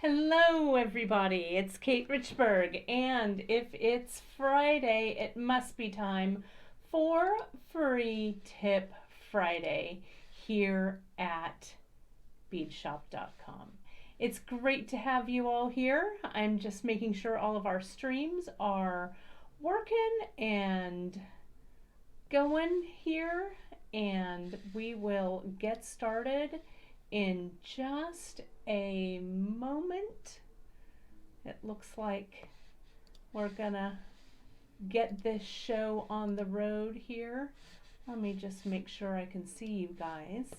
Hello, everybody. It's Kate Richburg, and if it's Friday, it must be time for Free Tip Friday here at beadshop.com. It's great to have you all here. I'm just making sure all of our streams are working and going here, and we will get started in just a moment. It looks like we're gonna get this show on the road here. Let me just make sure I can see you guys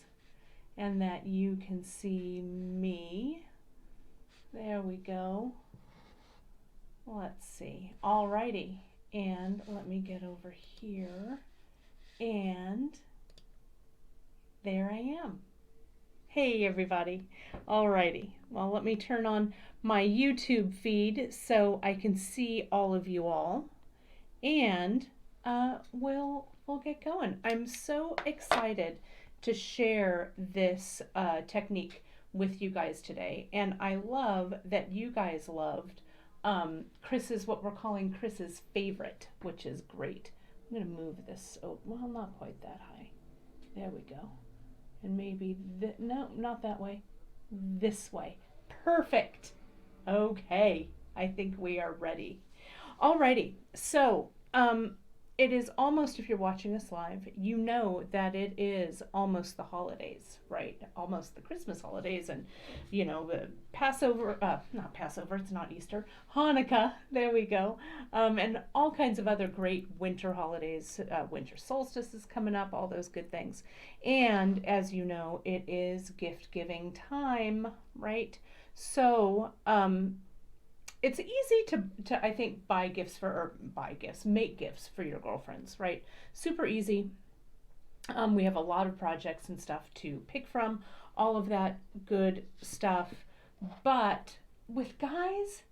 and that you can see me. There we go. Let's see. Alrighty. And let me get over here. And there I am. Hey everybody. Alrighty. Well, let me turn on my YouTube feed so I can see all of you all. And we'll get going. I'm so excited to share this technique with you guys today. And I love that you guys loved Chris's, what we're calling Chris's favorite, which is great. I'm going to move this, well, not quite that high. There we go. And maybe, no, not that way. This way. Perfect. Okay, I think we are ready. Alrighty, so it is almost, if you're watching us live, you know that it is almost the holidays, right? Almost the Christmas holidays, and you know, the Passover, not Passover, it's not Easter, Hanukkah, there we go, and all kinds of other great winter holidays. Winter solstice is coming up, all those good things. And as you know, it is gift giving time, right? So, it's easy to I think make gifts for your girlfriends, right? Super easy. We have a lot of projects and stuff to pick from, all of that good stuff. But with guys,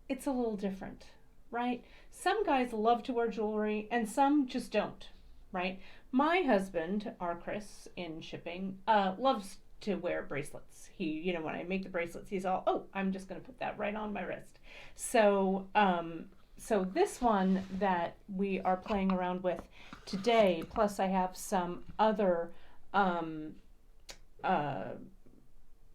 it's a little different, right? Some guys love to wear jewelry and some just don't, right? My husband, our Chris in shipping, loves to wear bracelets. He, you know, when I make the bracelets, he's all, oh, I'm just going to put that right on my wrist. So, so this one that we are playing around with today, plus I have some other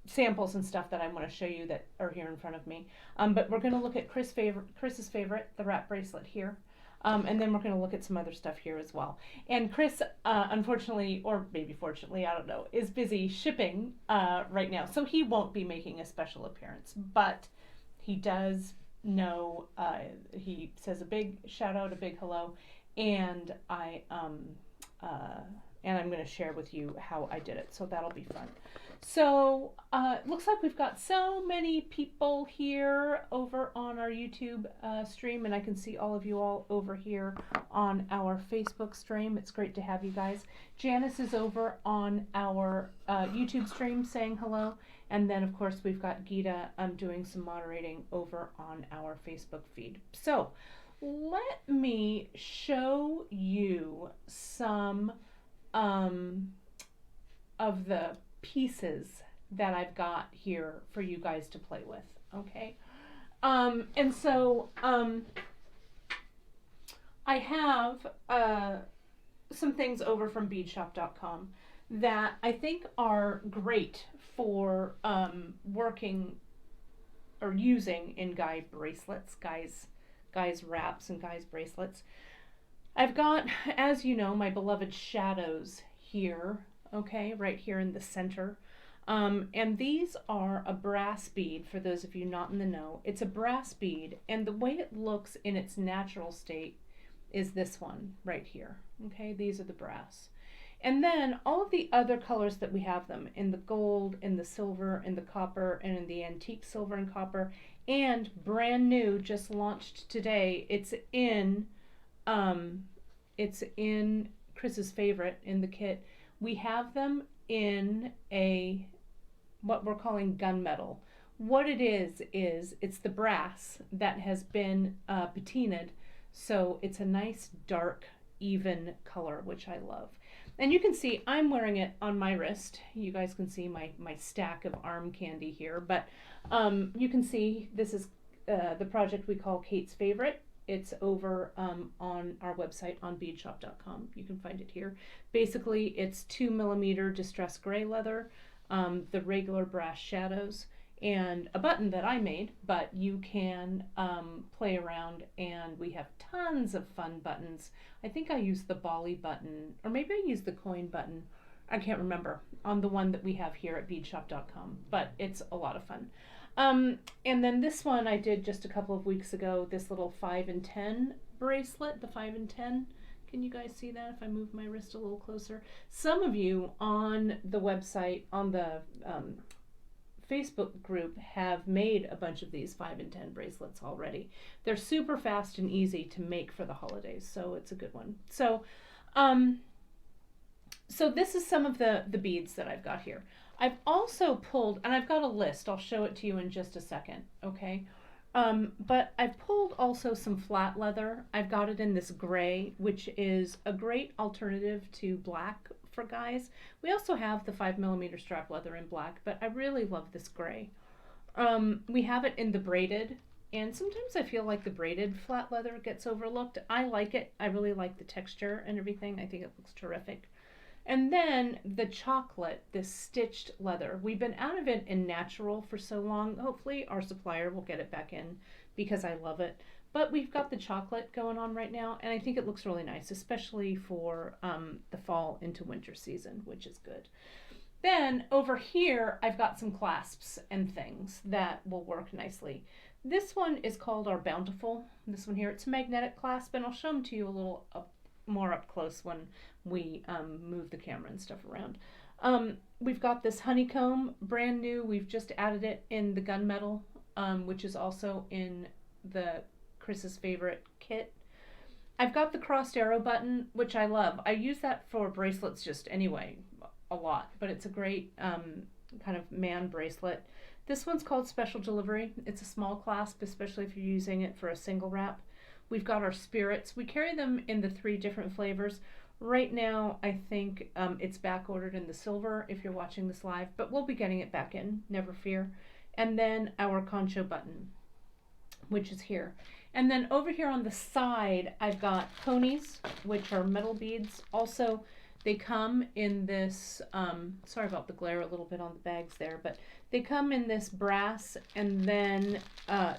samples and stuff that I want to show you that are here in front of me. But we're going to look at Chris's favorite, the wrap bracelet here. And then we're going to look at some other stuff here as well. And Chris, unfortunately, or maybe fortunately, I don't know, is busy shipping right now. So he won't be making a special appearance. But he does know, he says a big shout out, a big hello. And I'm going to share with you how I did it. So that'll be fun. So it looks like we've got so many people here over on our YouTube stream, and I can see all of you all over here on our Facebook stream. It's great to have you guys. Janice is over on our YouTube stream saying hello, and then of course we've got Gita doing some moderating over on our Facebook feed. So let me show you some of the pieces that I've got here for you guys to play with, okay? And so I have some things over from beadshop.com that I think are great for working or using in guy bracelets, guys wraps and guys bracelets. I've got, as you know, my beloved shadows here, okay, right here in the center. And these are a brass bead, for those of you not in the know. It's a brass bead, and the way it looks in its natural state is this one right here, okay? These are the brass. And then all of the other colors that we have them, in the gold, in the silver, in the copper, and in the antique silver and copper, and brand new, just launched today, it's in Chris's favorite in the kit. We have them in a, what we're calling gunmetal. What it is it's the brass that has been patinaed, so it's a nice dark even color, which I love. And you can see I'm wearing it on my wrist. You guys can see my stack of arm candy here, but you can see this is the project we call Kate's Favorite. It's over on our website on beadshop.com. You can find it here. Basically, it's 2mm distressed gray leather, the regular brass shadows, and a button that I made, but you can play around, and we have tons of fun buttons. I think I used the Bali button, or maybe I used the coin button. I can't remember on the one that we have here at beadshop.com, but it's a lot of fun. And then this one I did just a couple of weeks ago, this little 5 and 10 bracelet, the 5 and 10. Can you guys see that if I move my wrist a little closer? Some of you on the website, on the Facebook group, have made a bunch of these 5 and 10 bracelets already. They're super fast and easy to make for the holidays, so it's a good one. So this is some of the beads that I've got here. I've also pulled, and I've got a list, I'll show it to you in just a second, okay? But I've pulled also some flat leather. I've got it in this gray, which is a great alternative to black for guys. We also have the 5mm strap leather in black, but I really love this gray. We have it in the braided, and sometimes I feel like the braided flat leather gets overlooked. I like it. I really like the texture and everything. I think it looks terrific. And then the chocolate, this stitched leather. We've been out of it in natural for so long. Hopefully our supplier will get it back in because I love it. But we've got the chocolate going on right now, and I think it looks really nice, especially for the fall into winter season, which is good. Then over here, I've got some clasps and things that will work nicely. This one is called our Bountiful. This one here, it's a magnetic clasp, and I'll show them to you a little more up close when we move the camera and stuff around. We've got this honeycomb, brand new. We've just added it in the gunmetal, which is also in the Chris's Favorite kit. I've got the crossed arrow button, which I love. I use that for bracelets just anyway, a lot, but it's a great kind of man bracelet. This one's called Special Delivery. It's a small clasp, especially if you're using it for a single wrap. We've got our spirits. We carry them in the 3 different flavors. Right now, I think it's back ordered in the silver if you're watching this live, but we'll be getting it back in, never fear. And then our concho button, which is here. And then over here on the side, I've got ponies, which are metal beads. Also, they come in this, sorry about the glare a little bit on the bags there, but they come in this brass, and then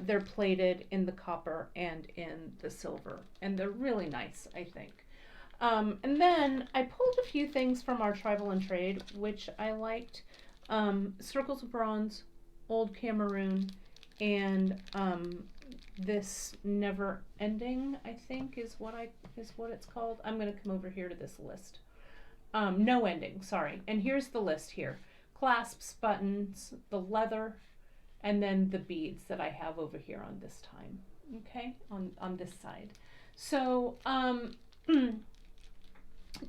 they're plated in the copper and in the silver. And they're really nice, I think. And then I pulled a few things from our Tribal and Trade, which I liked. Circles of Bronze, Old Cameroon, and this Never Ending, I think is what it's called. I'm going to come over here to this list. No Ending, sorry. And here's the list here. Clasps, buttons, the leather, and then the beads that I have over here on this time, okay, on this side. So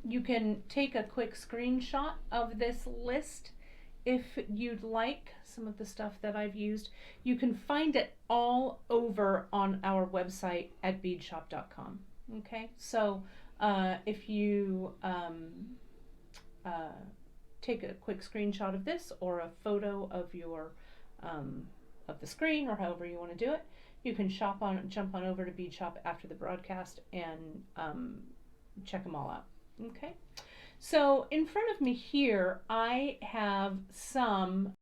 you can take a quick screenshot of this list if you'd like, some of the stuff that I've used. You can find it all over on our website at beadshop.com, okay? So if you take a quick screenshot of this or a photo of your of the screen, or however you want to do it, you can jump on over to Bead Shop after the broadcast and check them all out. Okay, so in front of me here I have some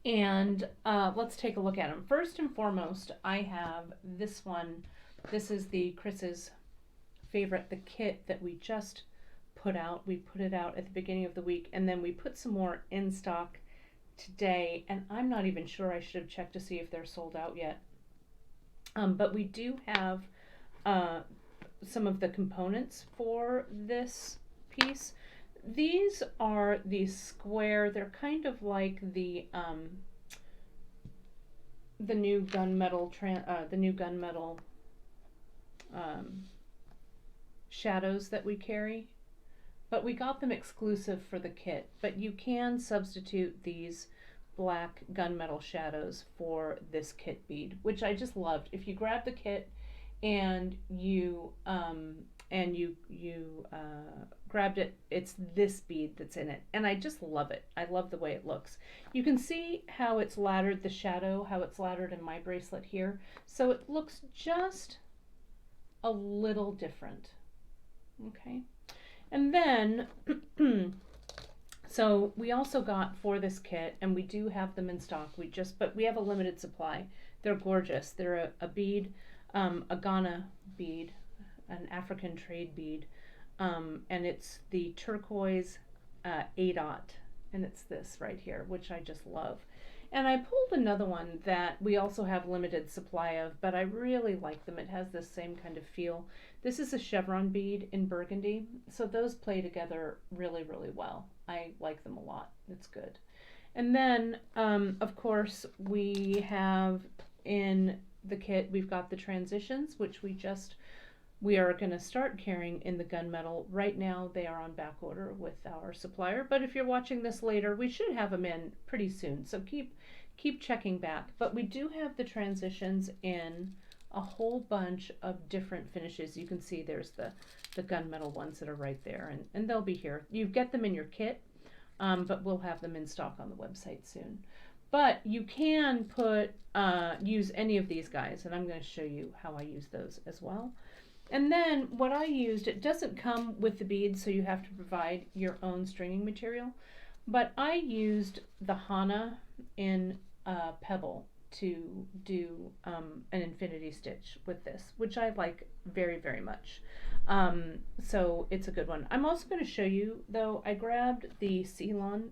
and let's take a look at them. First and foremost, I have this one. This is the Chris's Favorite, the kit that we just put out. We put it out at the beginning of the week, and then we put some more in stock today, and I'm not even sure, I should have checked to see if they're sold out yet. But we do have some of the components for this piece. These are these square, they're kind of like the new gunmetal shadows that we carry, but we got them exclusive for the kit. But you can substitute these black gunmetal shadows for this kit bead, which I just loved. If you grab the kit and you grabbed it. It's this bead that's in it, and I just love it. I love the way it looks. You can see how it's laddered, the shadow, how it's laddered in my bracelet here. So it looks just a little different. Okay, and then so we also got for this kit, and we do have them in stock. But we have a limited supply. They're gorgeous. They're a bead, a Ghana bead, an African trade bead, and it's the turquoise ADOT, and it's this right here, which I just love. And I pulled another one that we also have limited supply of, but I really like them. It has this same kind of feel. This is a chevron bead in burgundy, so those play together really, really well. I like them a lot. It's good. And then, of course, we have in the kit, we've got the transitions, which we are going to start carrying in the gunmetal. Right now, they are on back order with our supplier, but if you're watching this later, we should have them in pretty soon. So keep checking back. But we do have the transitions in a whole bunch of different finishes. You can see there's the gunmetal ones that are right there, and they'll be here. You get them in your kit, but we'll have them in stock on the website soon. But you can use any of these guys, and I'm going to show you how I use those as well. And then what I used, it doesn't come with the beads, so you have to provide your own stringing material, but I used the Hana in Pebble to do an infinity stitch with this, which I like very, very much. So it's a good one. I'm also going to show you, though, I grabbed the Ceylon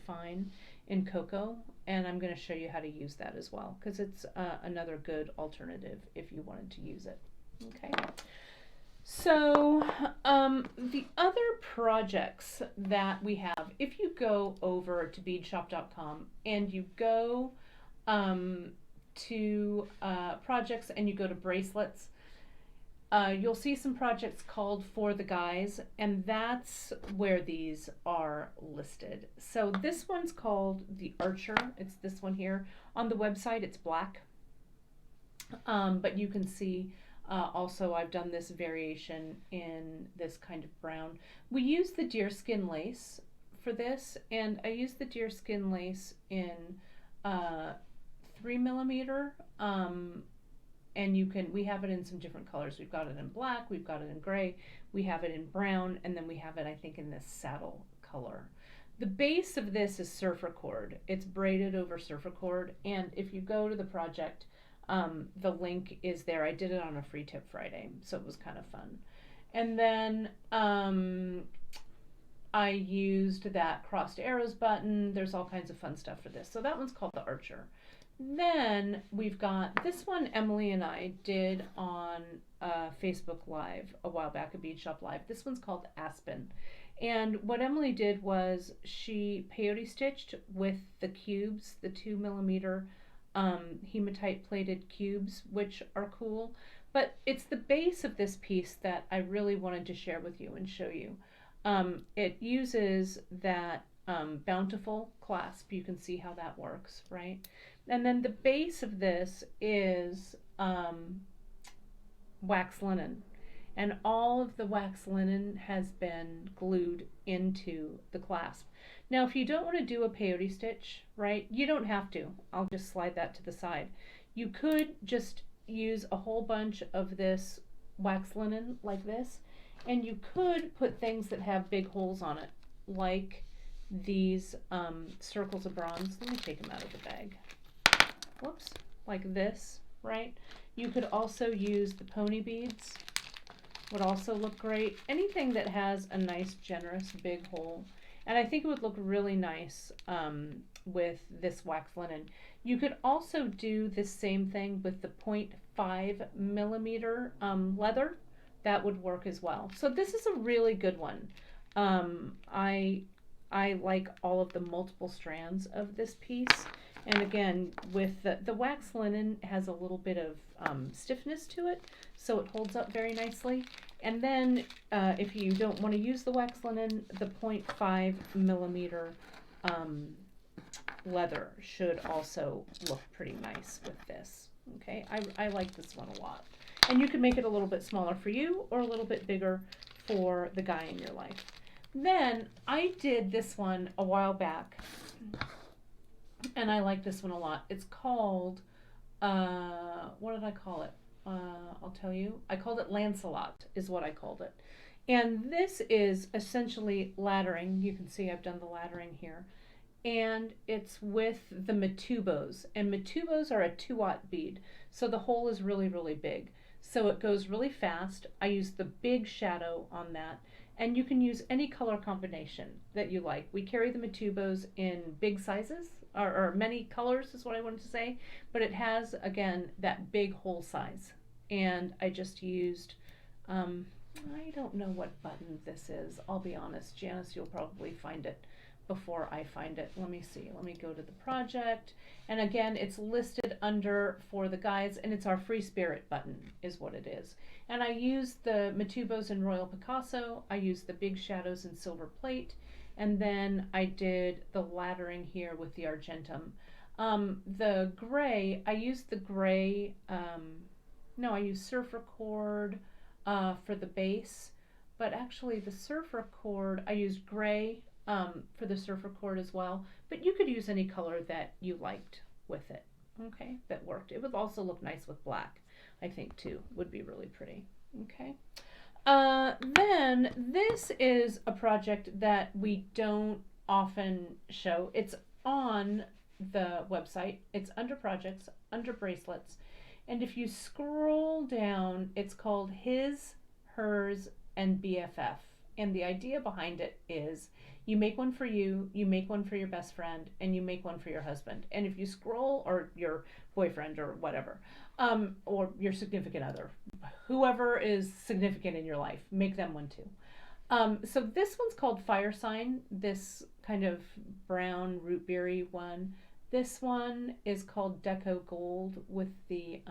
Fine in Cocoa, and I'm going to show you how to use that as well, because it's another good alternative if you wanted to use it. Okay, so the other projects that we have, if you go over to beadshop.com and you go to projects and you go to bracelets, you'll see some projects called For the Guys, and that's where these are listed. So this one's called the Archer. It's this one here. On the website, it's black, but you can see also I've done this variation in this kind of brown. We use the deerskin lace for this, and I use the deerskin lace in 3mm, and we have it in some different colors. We've got it in black, we've got it in gray, we have it in brown, and then we have it, I think, in this saddle color. The base of this is surfer cord. It's braided over surfer cord, and if you go to the project, the link is there. I did it on a free tip Friday, so it was kind of fun. And then I used that crossed arrows button. There's all kinds of fun stuff for this. So that one's called the Archer. Then we've got this one Emily and I did on Facebook Live a while back, a Bead Shop Live. This one's called Aspen. And what Emily did was she peyote stitched with the cubes, the 2mm hematite plated cubes, which are cool. But it's the base of this piece that I really wanted to share with you and show you. It uses that bountiful clasp. You can see how that works, right? And then the base of this is wax linen. And all of the wax linen has been glued into the clasp. Now, if you don't want to do a peyote stitch, right, you don't have to. I'll just slide that to the side. You could just use a whole bunch of this wax linen like this, and you could put things that have big holes on it, like these circles of bronze. Let me take them out of the bag. Whoops, like this, right? You could also use the pony beads. Would also look great. Anything that has a nice, generous, big hole. And I think it would look really nice with this wax linen. You could also do the same thing with the 0.5mm leather. That would work as well. So this is a really good one. I like all of the multiple strands of this piece. And again, with the wax linen has a little bit of stiffness to it, so it holds up very nicely. And then if you don't want to use the wax linen, the 0.5mm leather should also look pretty nice with this. Okay, I like this one a lot. And you can make it a little bit smaller for you or a little bit bigger for the guy in your life. Then I did this one a while back, and I like this one a lot. It's called, what did I call it? I'll tell you. I called it Lancelot, is what I called it. And this is essentially laddering. You can see I've done the laddering here. And it's with the matubos. And matubos are a 2-aught bead. So the hole is really, really big. So it goes really fast. I use the big shadow on that. And you can use any color combination that you like. We carry the matubos in big sizes, or many colors is what I wanted to say. But it has, again, that big hole size. And I just used, I don't know what button this is. I'll be honest. Janice, you'll probably find it before I find it. Let me see. Let me go to the project. And again, it's listed under for the guides, and it's our Free Spirit button is what it is. And I used the Matubos in Royal Picasso. I used the big shadows in Silver Plate. And then I did the laddering here with the Argentum. The gray, I used the gray, no, I used Surfer Cord for the base. But actually the Surfer Cord, I used gray for the Surfer Cord as well, but you could use any color that you liked with it, okay, that worked. It would also look nice with black, I think, too. Would be really pretty, okay. Then this is a project that we don't often show. It's on the website. It's under projects, under bracelets, and if you scroll down, it's called His, Hers, and BFF. And the idea behind it is you make one for you, you make one for your best friend, and you make one for your husband. And if you scroll, or your boyfriend or whatever, or your significant other, whoever is significant in your life, make them one too. So this one's called Fire Sign, this kind of brown root berry one. This one is called Deco Gold with the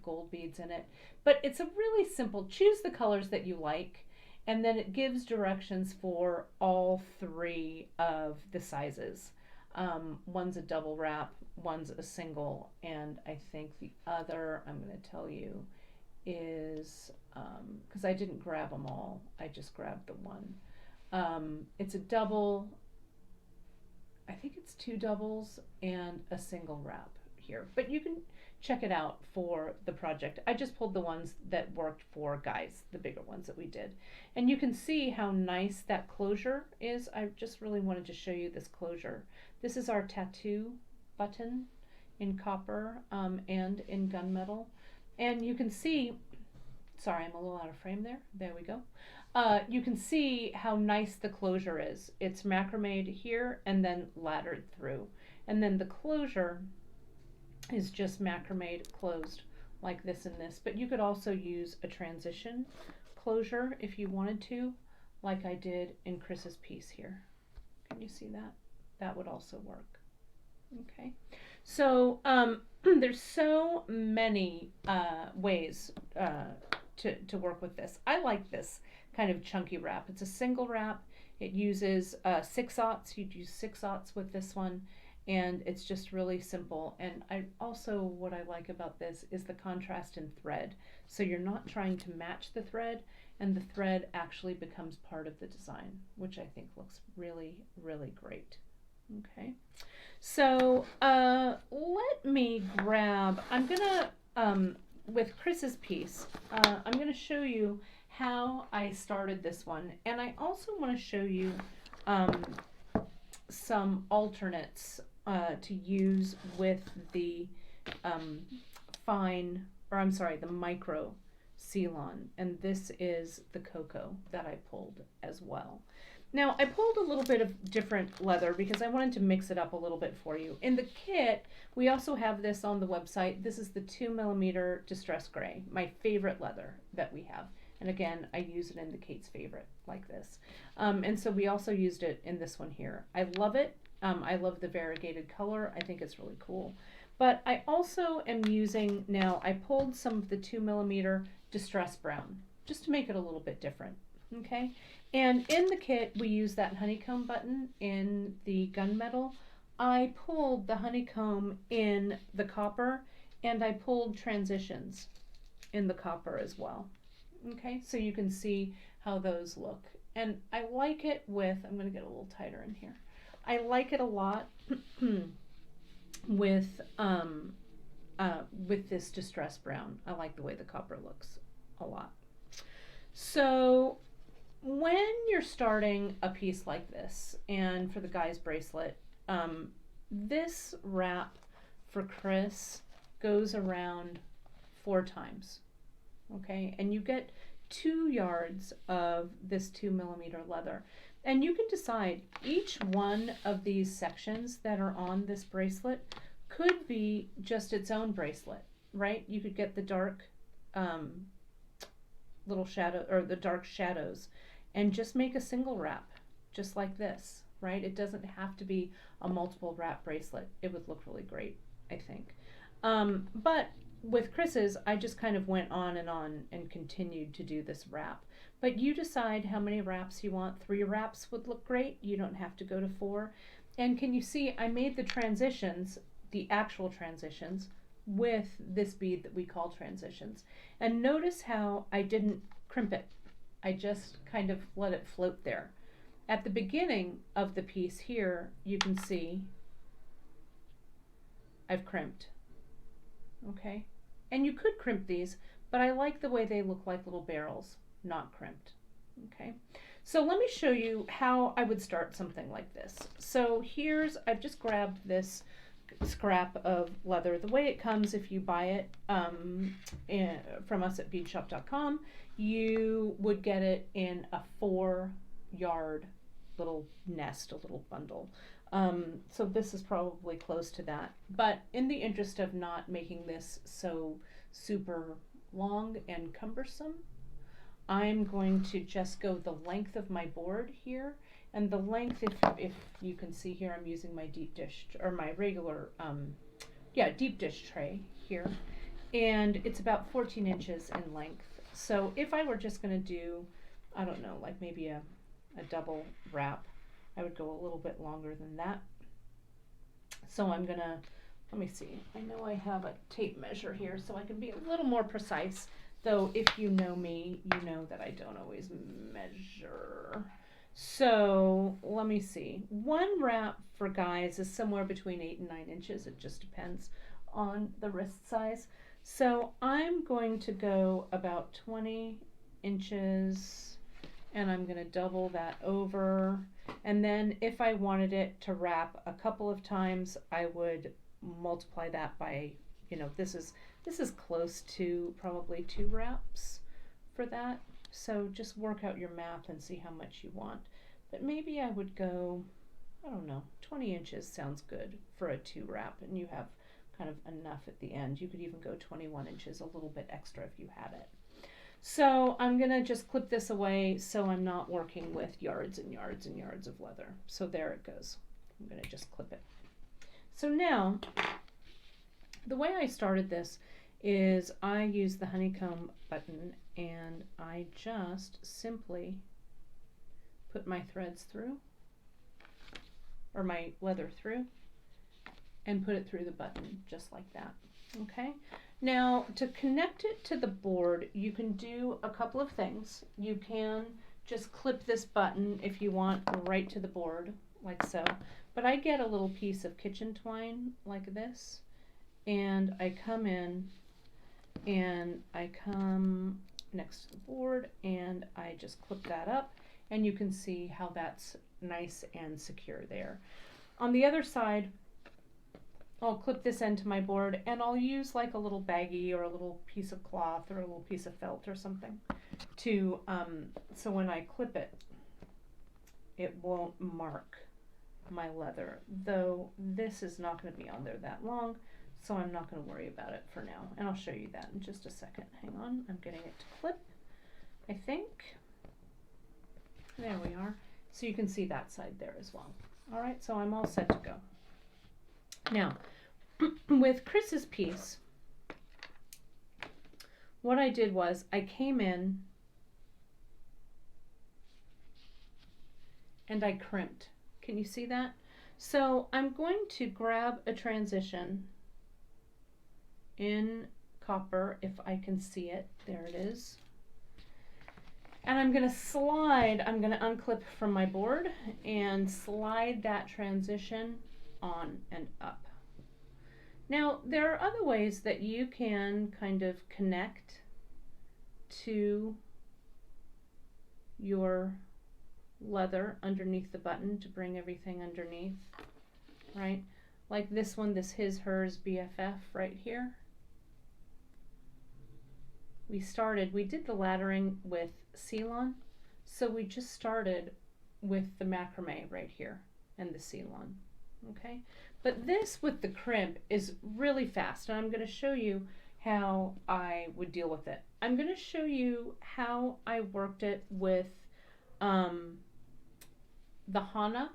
gold beads in it. But it's a really simple, choose the colors that you like. And then it gives directions for all 3 of the sizes. One's a double wrap, one's a single, and I think the other, I'm going to tell you, is, because I didn't grab them all, I just grabbed the one. It's a double, I think it's 2 doubles and a single wrap here. But you can check it out for the project. I just pulled the ones that worked for guys, the bigger ones that we did. And you can see how nice that closure is. I just really wanted to show you this closure. This is our tattoo button in copper and in gunmetal. And you can see, sorry, I'm a little out of frame there. There we go. You can see how nice the closure is. It's macrameed here and then laddered through. And then the closure is just macrameed closed like this and this. But you could also use a transition closure if you wanted to, like I did in Chris's piece here. Can you see that? That would also work. Okay. So there's so many ways to work with this. I like this kind of chunky wrap. It's a single wrap. It uses 6/0. You'd use 6/0 with this one. And it's just really simple. And I also, what I like about this is the contrast in thread. So you're not trying to match the thread, and the thread actually becomes part of the design, which I think looks really, really great. Okay. So let me grab, I'm gonna, with Chris's piece, I'm gonna show you how I started this one. And I also wanna show you some alternates to use with the the micro Ceylon, and this is the cocoa that I pulled as well. Now I pulled a little bit of different leather because I wanted to mix it up a little bit for you. In the kit, we also have this on the website. This is the 2mm Distress Gray, my favorite leather that we have. And again, I use it in the Kate's Favorite like this. And so we also used it in this one here. I love it. I love the variegated color. I think it's really cool. But I also am using, now I pulled some of the 2mm Distress Brown just to make it a little bit different. Okay. And in the kit, we use that honeycomb button in the gunmetal. I pulled the honeycomb in the copper, and I pulled transitions in the copper as well. Okay, so you can see how those look. And I like it with, I'm going to get a little tighter in here. I like it a lot with this distressed brown. I like the way the copper looks a lot. So when you're starting a piece like this, and for the guy's bracelet, this wrap for Chris goes around 4 times. Okay, and you get 2 yards of this 2mm leather. And you can decide each one of these sections that are on this bracelet could be just its own bracelet, right? You could get the dark little shadow, or the dark shadows, and just make a single wrap, just like this, right? It doesn't have to be a multiple wrap bracelet. It would look really great, I think. But with Chris's, I just kind of went on and continued to do this wrap. But you decide how many wraps you want. 3 wraps would look great. You don't have to go to 4. And can you see I made the transitions, the actual transitions, with this bead that we call transitions. And notice how I didn't crimp it. I just kind of let it float there. At the beginning of the piece here, you can see I've crimped. Okay, and you could crimp these, but I like the way they look like little barrels, not crimped. Okay, so let me show you how I would start something like this. So I've just grabbed this scrap of leather. The way it comes, if you buy it from us at beadshop.com, you would get it in a 4-yard little nest, a little bundle. So this is probably close to that. But in the interest of not making this so super long and cumbersome, I'm going to just go the length of my board here. And the length, if you can see here, I'm using my deep dish, or my regular, deep dish tray here. And it's about 14 inches in length. So if I were just going to do, I don't know, like maybe a double wrap, I would go a little bit longer than that. So I'm gonna, let me see, I know I have a tape measure here so I can be a little more precise, though if you know me, you know that I don't always measure. So let me see, 1 wrap for guys is somewhere between 8 and 9 inches. It just depends on the wrist size. So I'm going to go about 20 inches, and I'm going to double that over. And then if I wanted it to wrap a couple of times, I would multiply that by, this is close to probably 2 wraps for that. So just work out your math and see how much you want. But maybe I would go, I don't know, 20 inches sounds good for a 2 wrap, and you have kind of enough at the end. You could even go 21 inches, a little bit extra if you had it. So I'm going to just clip this away so I'm not working with yards and yards and yards of leather. So there it goes. I'm going to just clip it. So now, the way I started this is I use the honeycomb button, and I just simply put my threads through, or my leather through, and put it through the button just like that. Okay, now to connect it to the board, you can do a couple of things. You can just clip this button if you want right to the board, like so. But I get a little piece of kitchen twine like this, and I come in and I come next to the board and I just clip that up, and you can see how that's nice and secure there. On the other side, I'll clip this end to my board, and I'll use like a little baggie or a little piece of cloth or a little piece of felt or something to, so when I clip it, it won't mark my leather, though this is not going to be on there that long, so I'm not going to worry about it for now. And I'll show you that in just a second. Hang on, I'm getting it to clip, I think. There we are. So you can see that side there as well. All right, so I'm all set to go. Now, with Chris's piece, what I did was I came in and I crimped. Can you see that? So I'm going to grab a transition in copper if I can see it. There it is. And I'm going to slide, I'm going to unclip from my board and slide that transition on and up. Now, there are other ways that you can kind of connect to your leather underneath the button to bring everything underneath, right? Like this one, this his, hers, BFF right here. We did the laddering with Ceylon, so we just started with the macrame right here and the Ceylon, okay? But this with the crimp is really fast, and I'm going to show you how I would deal with it. I'm going to show you how I worked it with the Hana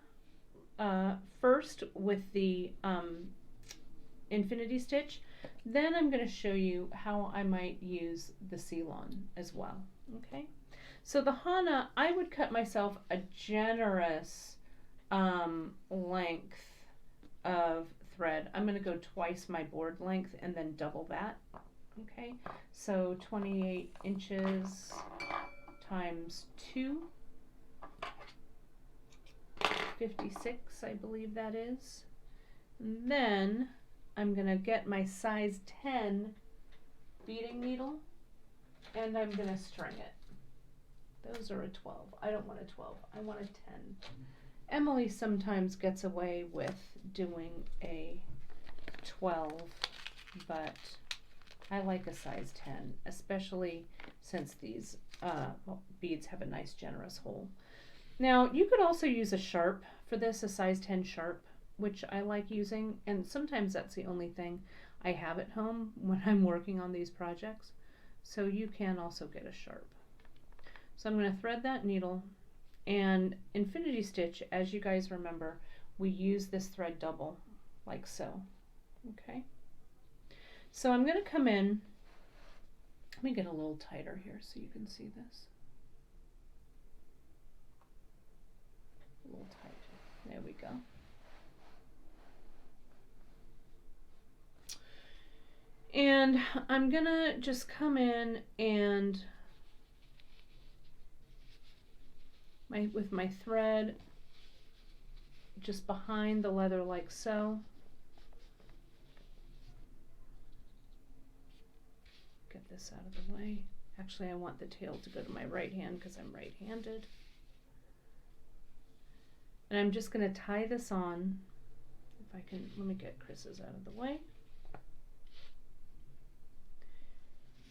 first with the infinity stitch. Then I'm going to show you how I might use the Ceylon as well. Okay, so the Hana, I would cut myself a generous length of thread. I'm going to go twice my board length and then double that. Okay, so 28 inches times 2, 56, I believe that is. And then I'm going to get my size 10 beading needle and I'm going to string it. Those are a 12. I don't want a 12. I want a 10. Emily sometimes gets away with doing a 12, but I like a size 10, especially since these beads have a nice generous hole. Now, you could also use a sharp for this, a size 10 sharp, which I like using, and sometimes that's the only thing I have at home when I'm working on these projects. So you can also get a sharp. So I'm going to thread that needle, and infinity stitch, as you guys remember, we use this thread double like so. Okay, so I'm going to come in, let me get a little tighter here so you can see this. A little tight. There we go. And I'm gonna just come in and with my thread just behind the leather like so. Get this out of the way. Actually, I want the tail to go to my right hand because I'm right-handed. And I'm just going to tie this on. If I can, let me get Chris's out of the way.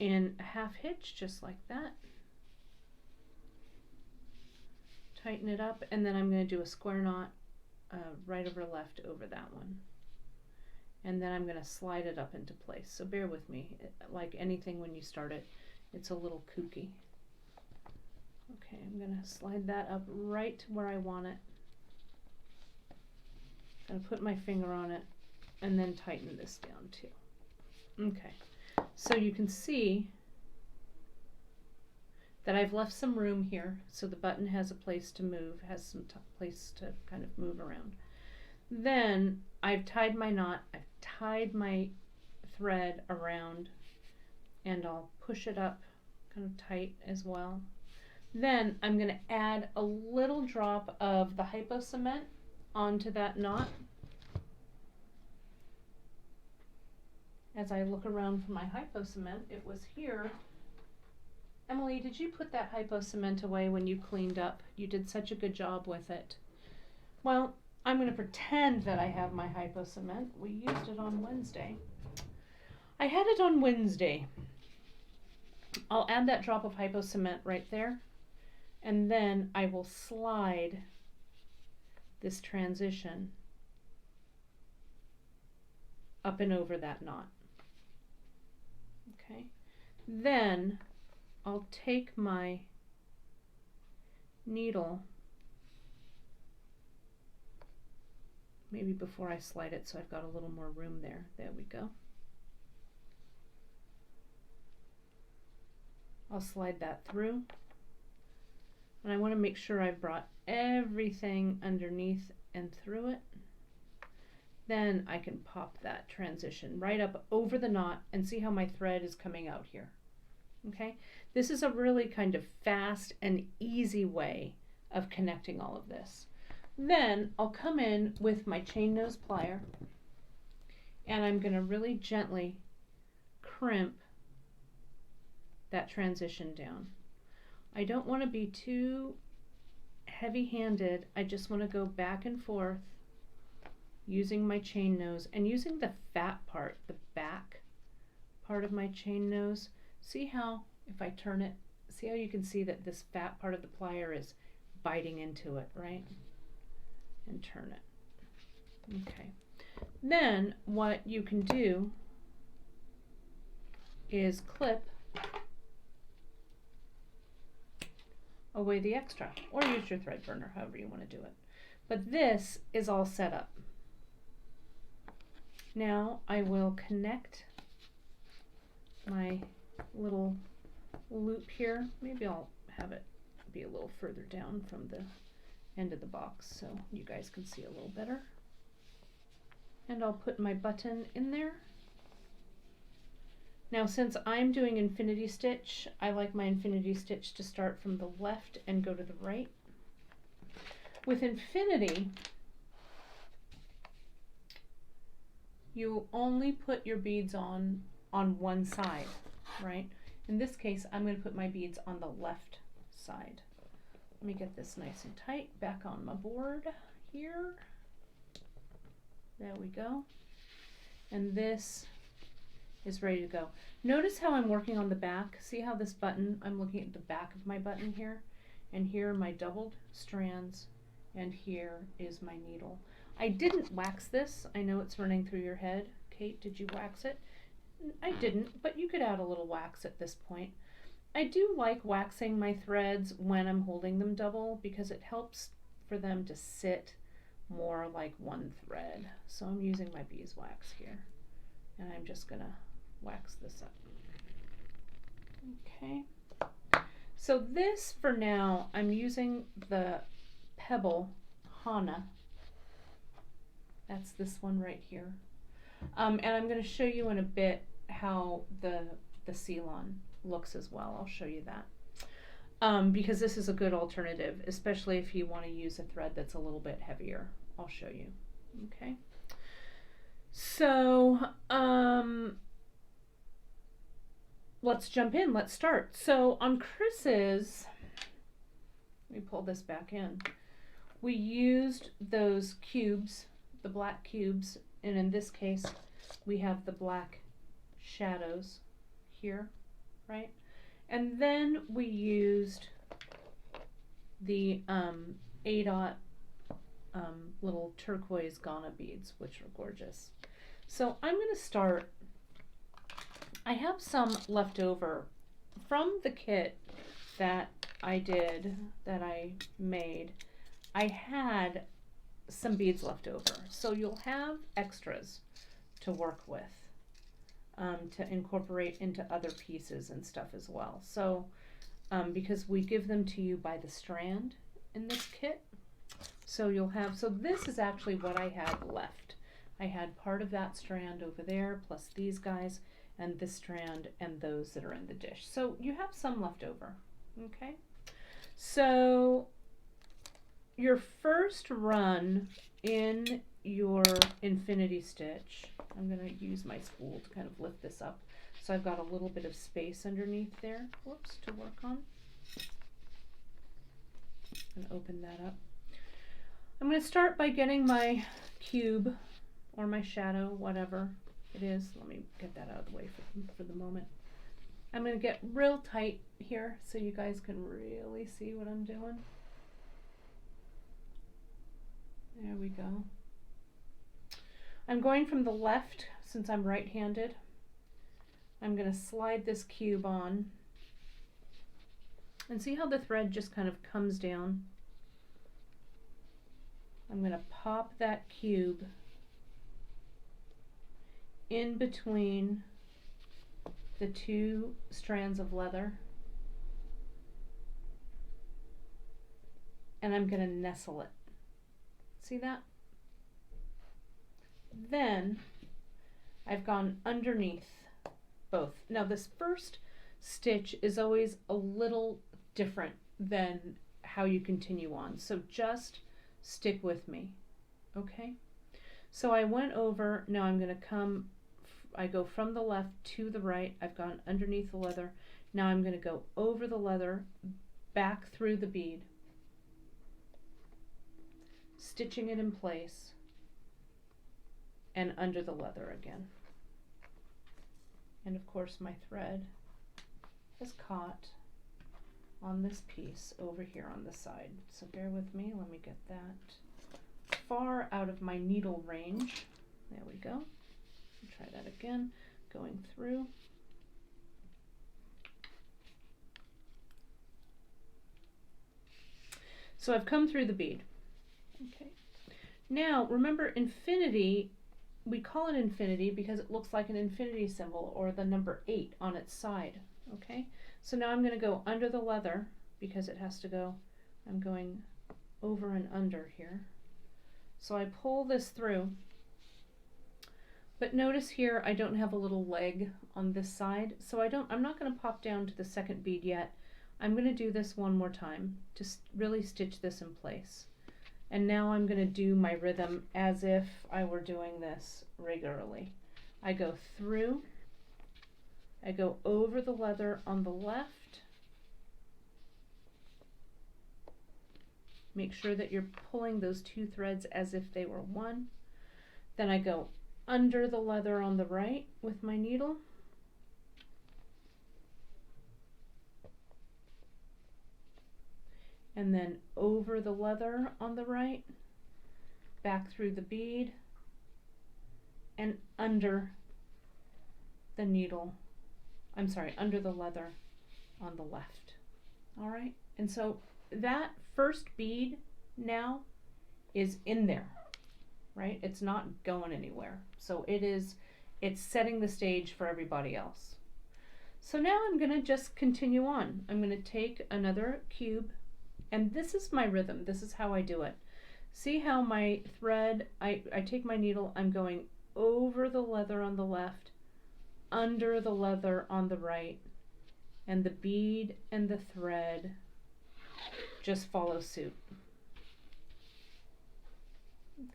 In a half hitch, just like that. Tighten it up, and then I'm going to do a square knot right over left over that one. And then I'm going to slide it up into place. So bear with me. Like anything when you start it, it's a little kooky. Okay, I'm going to slide that up right to where I want it. I'm going to put my finger on it and then tighten this down too. Okay, so you can see that I've left some room here so the button has a place to move, has some place to kind of move around. Then I've tied my knot, I've tied my thread around, and I'll push it up kind of tight as well. Then I'm going to add a little drop of the hypo cement onto that knot. As I look around for my hypo cement, it was here. Emily, did you put that hypo cement away when you cleaned up? You did such a good job with it. Well, I'm going to pretend that I have my hypo cement. We used it on Wednesday. I had it on Wednesday. I'll add that drop of hypo cement right there, and then I will slide this transition up and over that knot. Okay, then I'll take my needle, maybe before I slide it so I've got a little more room there. There we go. I'll slide that through, and I want to make sure I've brought everything underneath and through it. Then I can pop that transition right up over the knot and see how my thread is coming out here. Okay, this is a really kind of fast and easy way of connecting all of this. Then I'll come in with my chain nose plier and I'm going to really gently crimp that transition down. I don't want to be too heavy-handed. I just want to go back and forth using my chain nose and using the fat part, the back part of my chain nose. See how, if I turn it, see how you can see that this fat part of the plier is biting into it, right? And turn it. Okay. Then what you can do is clip away the extra, or use your thread burner, however you want to do it. But this is all set up. Now I will connect my little loop here. Maybe I'll have it be a little further down from the end of the box so you guys can see a little better. And I'll put my button in there. Now since I'm doing infinity stitch, I like my infinity stitch to start from the left and go to the right. With infinity, you only put your beads on one side, right? In this case, I'm going to put my beads on the left side. Let me get this nice and tight back on my board here. There we go. And this is ready to go. Notice how I'm working on the back. See how this button, I'm looking at the back of my button here, and here are my doubled strands, and here is my needle. I didn't wax this. I know it's running through your head. Kate, did you wax it? I didn't, but you could add a little wax at this point. I do like waxing my threads when I'm holding them double because it helps for them to sit more like one thread. So I'm using my beeswax here, and I'm just gonna wax this up. Okay. So this, for now, I'm using the Pebble Hana. That's this one right here. And I'm going to show you in a bit how the Ceylon looks as well. I'll show you that. Because this is a good alternative, especially if you want to use a thread that's a little bit heavier. I'll show you. Okay. So, let's jump in. Let's start. So on Chris's, let me pull this back in. We used those cubes, the black cubes, and in this case we have the black shadows here, right? And then we used the A-dot little turquoise Ghana beads, which are gorgeous. So I'm going to start. I have some left over from the kit that I did, that I made. I had some beads left over, so you'll have extras to work with, to incorporate into other pieces and stuff as well. So because we give them to you by the strand in this kit, so you'll have, so this is actually what I had left. I had part of that strand over there, plus these guys, and this strand, and those that are in the dish. So you have some left over, okay? So your first run in your infinity stitch, I'm going to use my spool to kind of lift this up so I've got a little bit of space underneath there, whoops, to work on. And open that up. I'm going to start by getting my cube or my shadow, whatever it is. Let me get that out of the way for the moment. I'm going to get real tight here so you guys can really see what I'm doing. There we go. I'm going from the left, since I'm right-handed. I'm going to slide this cube on. And see how the thread just kind of comes down? I'm going to pop that cube in between the two strands of leather. And I'm going to nestle it. See that? Then I've gone underneath both. Now this first stitch is always a little different than how you continue on, so just stick with me, okay? So I went over, now I'm going to come, I go from the left to the right, I've gone underneath the leather, now I'm going to go over the leather, back through the bead, stitching it in place, and under the leather again. And of course my thread is caught on this piece over here on the side. So bear with me, let me get that far out of my needle range. There we go. Try that again, going through. So I've come through the bead. Okay. Now remember, infinity, we call it infinity because it looks like an infinity symbol or the number 8 on its side. Okay, so now I'm going to go under the leather because it has to go, I'm going over and under here. So I pull this through, but notice here I don't have a little leg on this side, so I'm not going to pop down to the second bead yet. I'm going to do this one more time to really stitch this in place. And now I'm going to do my rhythm as if I were doing this regularly. I go through, I go over the leather on the left. Make sure that you're pulling those 2 threads as if they were one. Then I go under the leather on the right with my needle. And then over the leather on the right, back through the bead, and under the needle, I'm sorry, under the leather on the left. All right, and so that first bead now is in there, right? It's not going anywhere. So it's setting the stage for everybody else. So now I'm gonna just continue on. I'm gonna take another cube, and this is my rhythm. This is how I do it. See how my thread, I take my needle, I'm going over the leather on the left, under the leather on the right, and the bead and the thread just follow suit.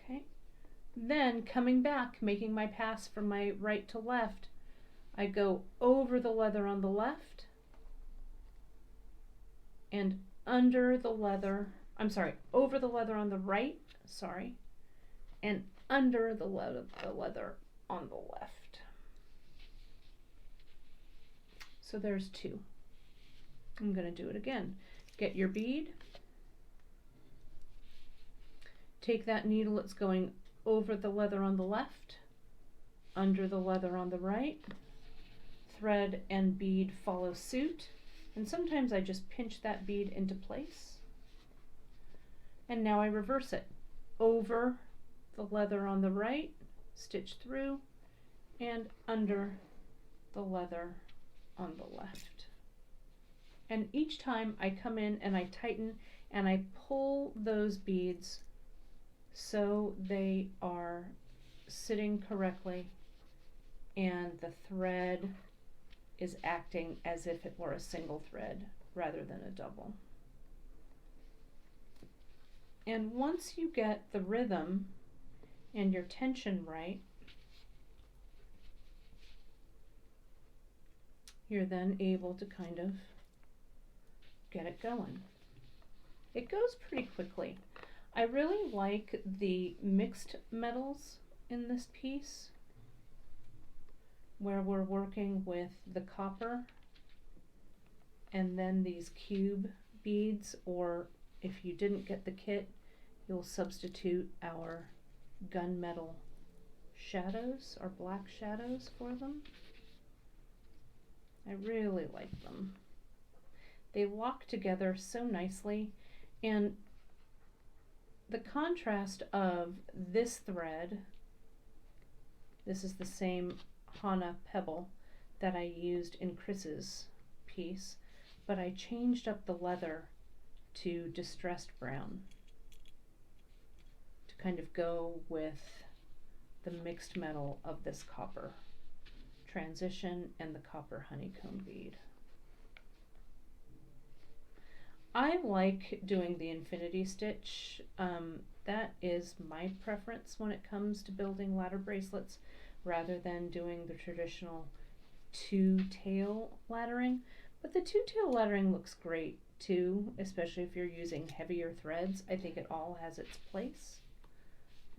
Okay. Then coming back, making my pass from my right to left, I go over the leather on the left and under the leather, I'm sorry, over the leather on the right, sorry, and under the leather on the left. So there's 2. I'm going to do it again. Get your bead, take that needle that's going over the leather on the left, under the leather on the right, thread and bead follow suit, and sometimes I just pinch that bead into place. And now I reverse it. Over the leather on the right, stitch through, and under the leather on the left. And each time I come in and I tighten and I pull those beads so they are sitting correctly and the thread is acting as if it were a single thread rather than a double. And once you get the rhythm and your tension right, you're then able to kind of get it going. It goes pretty quickly. I really like the mixed metals in this piece where we're working with the copper and then these cube beads, or if you didn't get the kit, you'll substitute our gunmetal shadows or black shadows for them. I really like them. They lock together so nicely, and the contrast of this thread, this is the same Hana pebble that I used in Chris's piece, but I changed up the leather to distressed brown to kind of go with the mixed metal of this copper transition and the copper honeycomb bead. I like doing the infinity stitch. That is my preference when it comes to building ladder bracelets, rather than doing the traditional two-tail laddering. But the two-tail laddering looks great too, especially if you're using heavier threads. I think it all has its place.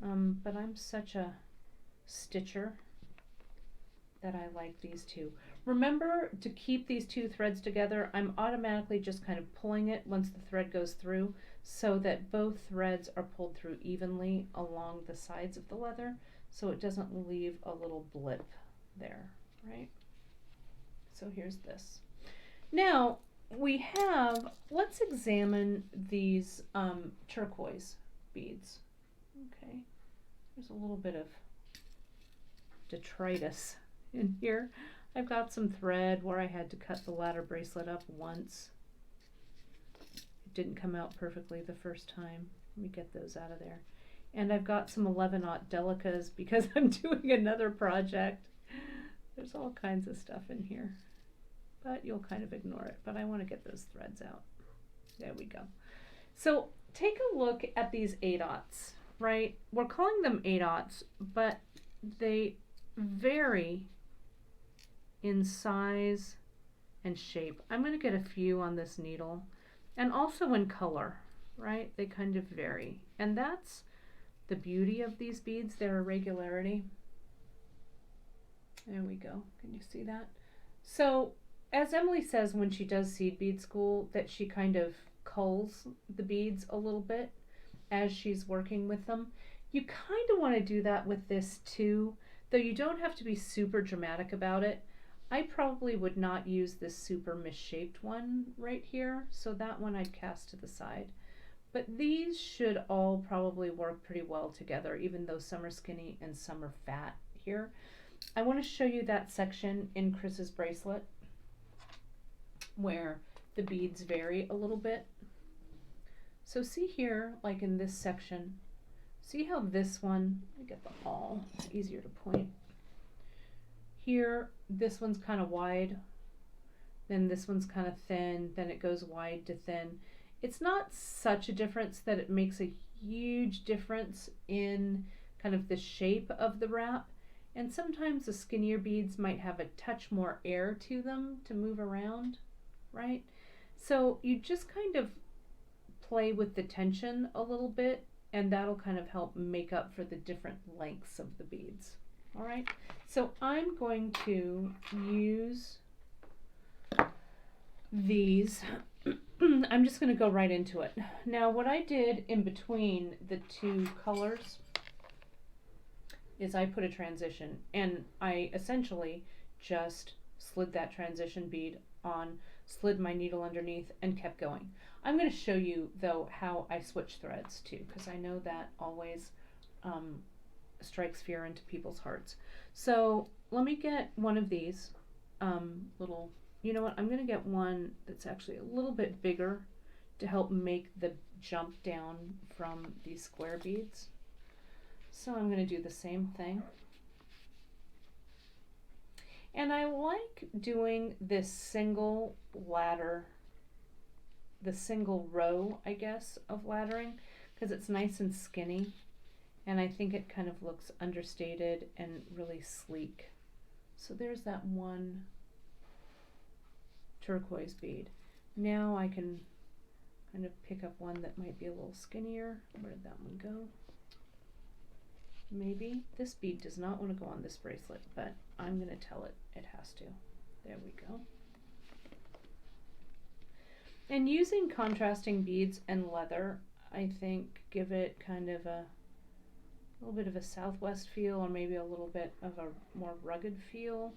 But I'm such a stitcher that I like these two. Remember to keep these two threads together. I'm automatically just kind of pulling it once the thread goes through, so that both threads are pulled through evenly along the sides of the leather, so it doesn't leave a little blip there, right? So here's this. Now we have, let's examine these turquoise beads. Okay, there's a little bit of detritus in here. I've got some thread where I had to cut the ladder bracelet up once. It didn't come out perfectly the first time. Let me get those out of there. And I've got some 11/aught delicas because I'm doing another project. There's all kinds of stuff in here, but you'll kind of ignore it. But I want to get those threads out. There we go. So take a look at these 8/aughts, right? We're calling them 8/aughts, but they vary in size and shape. I'm going to get a few on this needle, and also in color, right? They kind of vary, and that's the beauty of these beads, their irregularity. There we go. Can you see that? So as Emily says when she does seed bead school, that she kind of culls the beads a little bit as she's working with them. You kind of want to do that with this too, though you don't have to be super dramatic about it. I probably would not use this super misshaped one right here, so that one I'd cast to the side. But these should all probably work pretty well together, even though some are skinny and some are fat here. I want to show you that section in Chris's bracelet where the beads vary a little bit. So see here, like in this section, see how this one, let me get the awl, it's easier to point. Here, this one's kind of wide, then this one's kind of thin, then it goes wide to thin. It's not such a difference that it makes a huge difference in kind of the shape of the wrap. And sometimes the skinnier beads might have a touch more air to them to move around, right? So you just kind of play with the tension a little bit, and that'll kind of help make up for the different lengths of the beads. All right, so I'm going to use these. I'm just going to go right into it. Now, what I did in between the two colors is I put a transition, and I essentially just slid that transition bead on, slid my needle underneath, and kept going. I'm going to show you, though, how I switch threads, too, because I know that always strikes fear into people's hearts. So let me get one of these little, you know what, I'm going to get one that's actually a little bit bigger to help make the jump down from these square beads. So I'm going to do the same thing. And I like doing this single ladder, the single row, I guess, of laddering, because it's nice and skinny. And I think it kind of looks understated and really sleek. So there's that one turquoise bead. Now I can kind of pick up one that might be a little skinnier. Where did that one go? Maybe. This bead does not want to go on this bracelet, but I'm going to tell it it has to. There we go. And using contrasting beads and leather, I think, give it kind of a little bit of a Southwest feel, or maybe a little bit of a more rugged feel.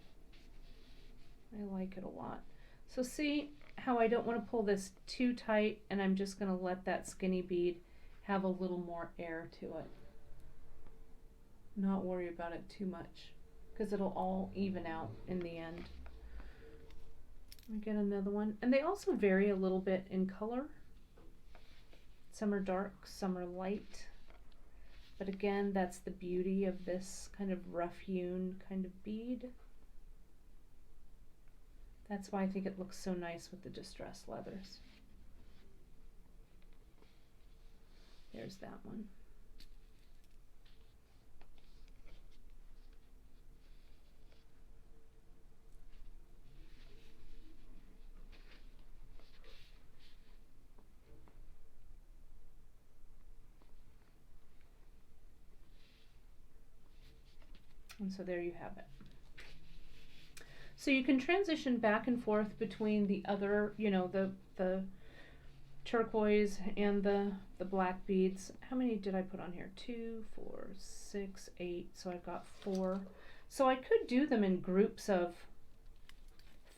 I like it a lot. So see how I don't want to pull this too tight, and I'm just going to let that skinny bead have a little more air to it. Not worry about it too much, because it'll all even out in the end. Let me get another one. And they also vary a little bit in color. Some are dark, some are light. But again, that's the beauty of this kind of rough hewn kind of bead. That's why I think it looks so nice with the distressed leathers. There's that one. And so there you have it. So you can transition back and forth between the other, you know, the turquoise and the black beads. How many did I put on here? 2, 4, 6, 8. So I've got 4. So I could do them in groups of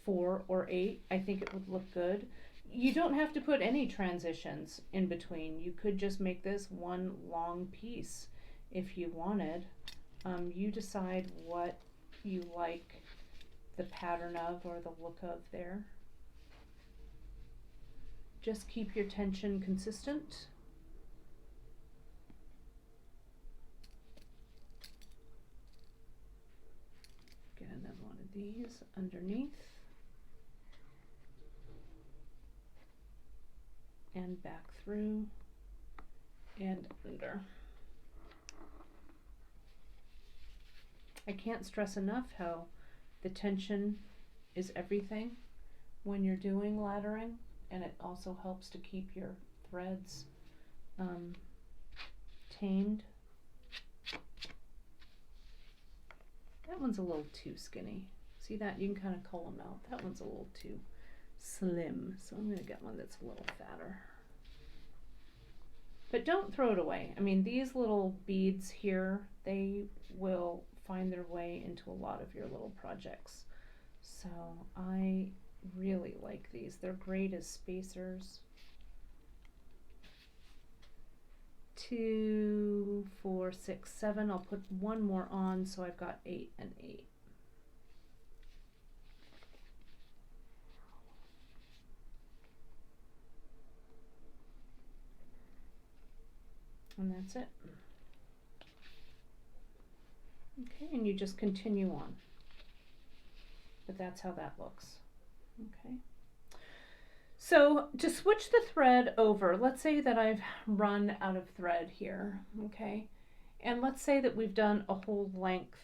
4 or 8. I think it would look good. You don't have to put any transitions in between. You could just make this one long piece if you wanted. You decide what you like the pattern of or the look of there. Just keep your tension consistent. Get another one of these underneath. And back through and under. I can't stress enough how the tension is everything when you're doing laddering, and it also helps to keep your threads tamed. That one's a little too skinny. See that? You can kind of cull them out. That one's a little too slim, so I'm going to get one that's a little fatter. But don't throw it away. I mean, these little beads here, they will find their way into a lot of your little projects. So I really like these. They're great as spacers. 2, 4, 6, 7. I'll put one more on, so I've got 8 and 8. And that's it. Okay, and you just continue on. But that's how that looks. Okay. So to switch the thread over, let's say that I've run out of thread here, okay? And let's say that we've done a whole length.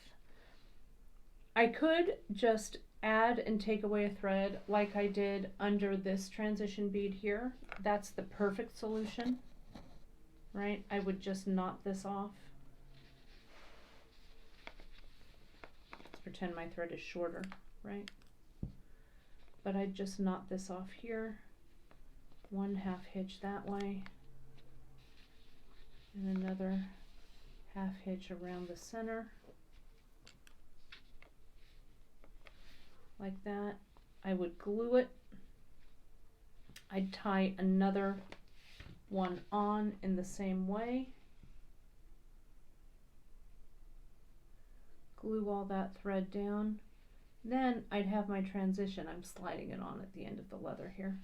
I could just add and take away a thread like I did under this transition bead here. That's the perfect solution, right? I would just knot this off. Let's pretend my thread is shorter, right? But I'd just knot this off here, 1/2 hitch that way, and another 1/2 hitch around the center, like that. I would glue it. I'd tie another one on in the same way. Glue all that thread down. Then I'd have my transition. I'm sliding it on at the end of the leather here.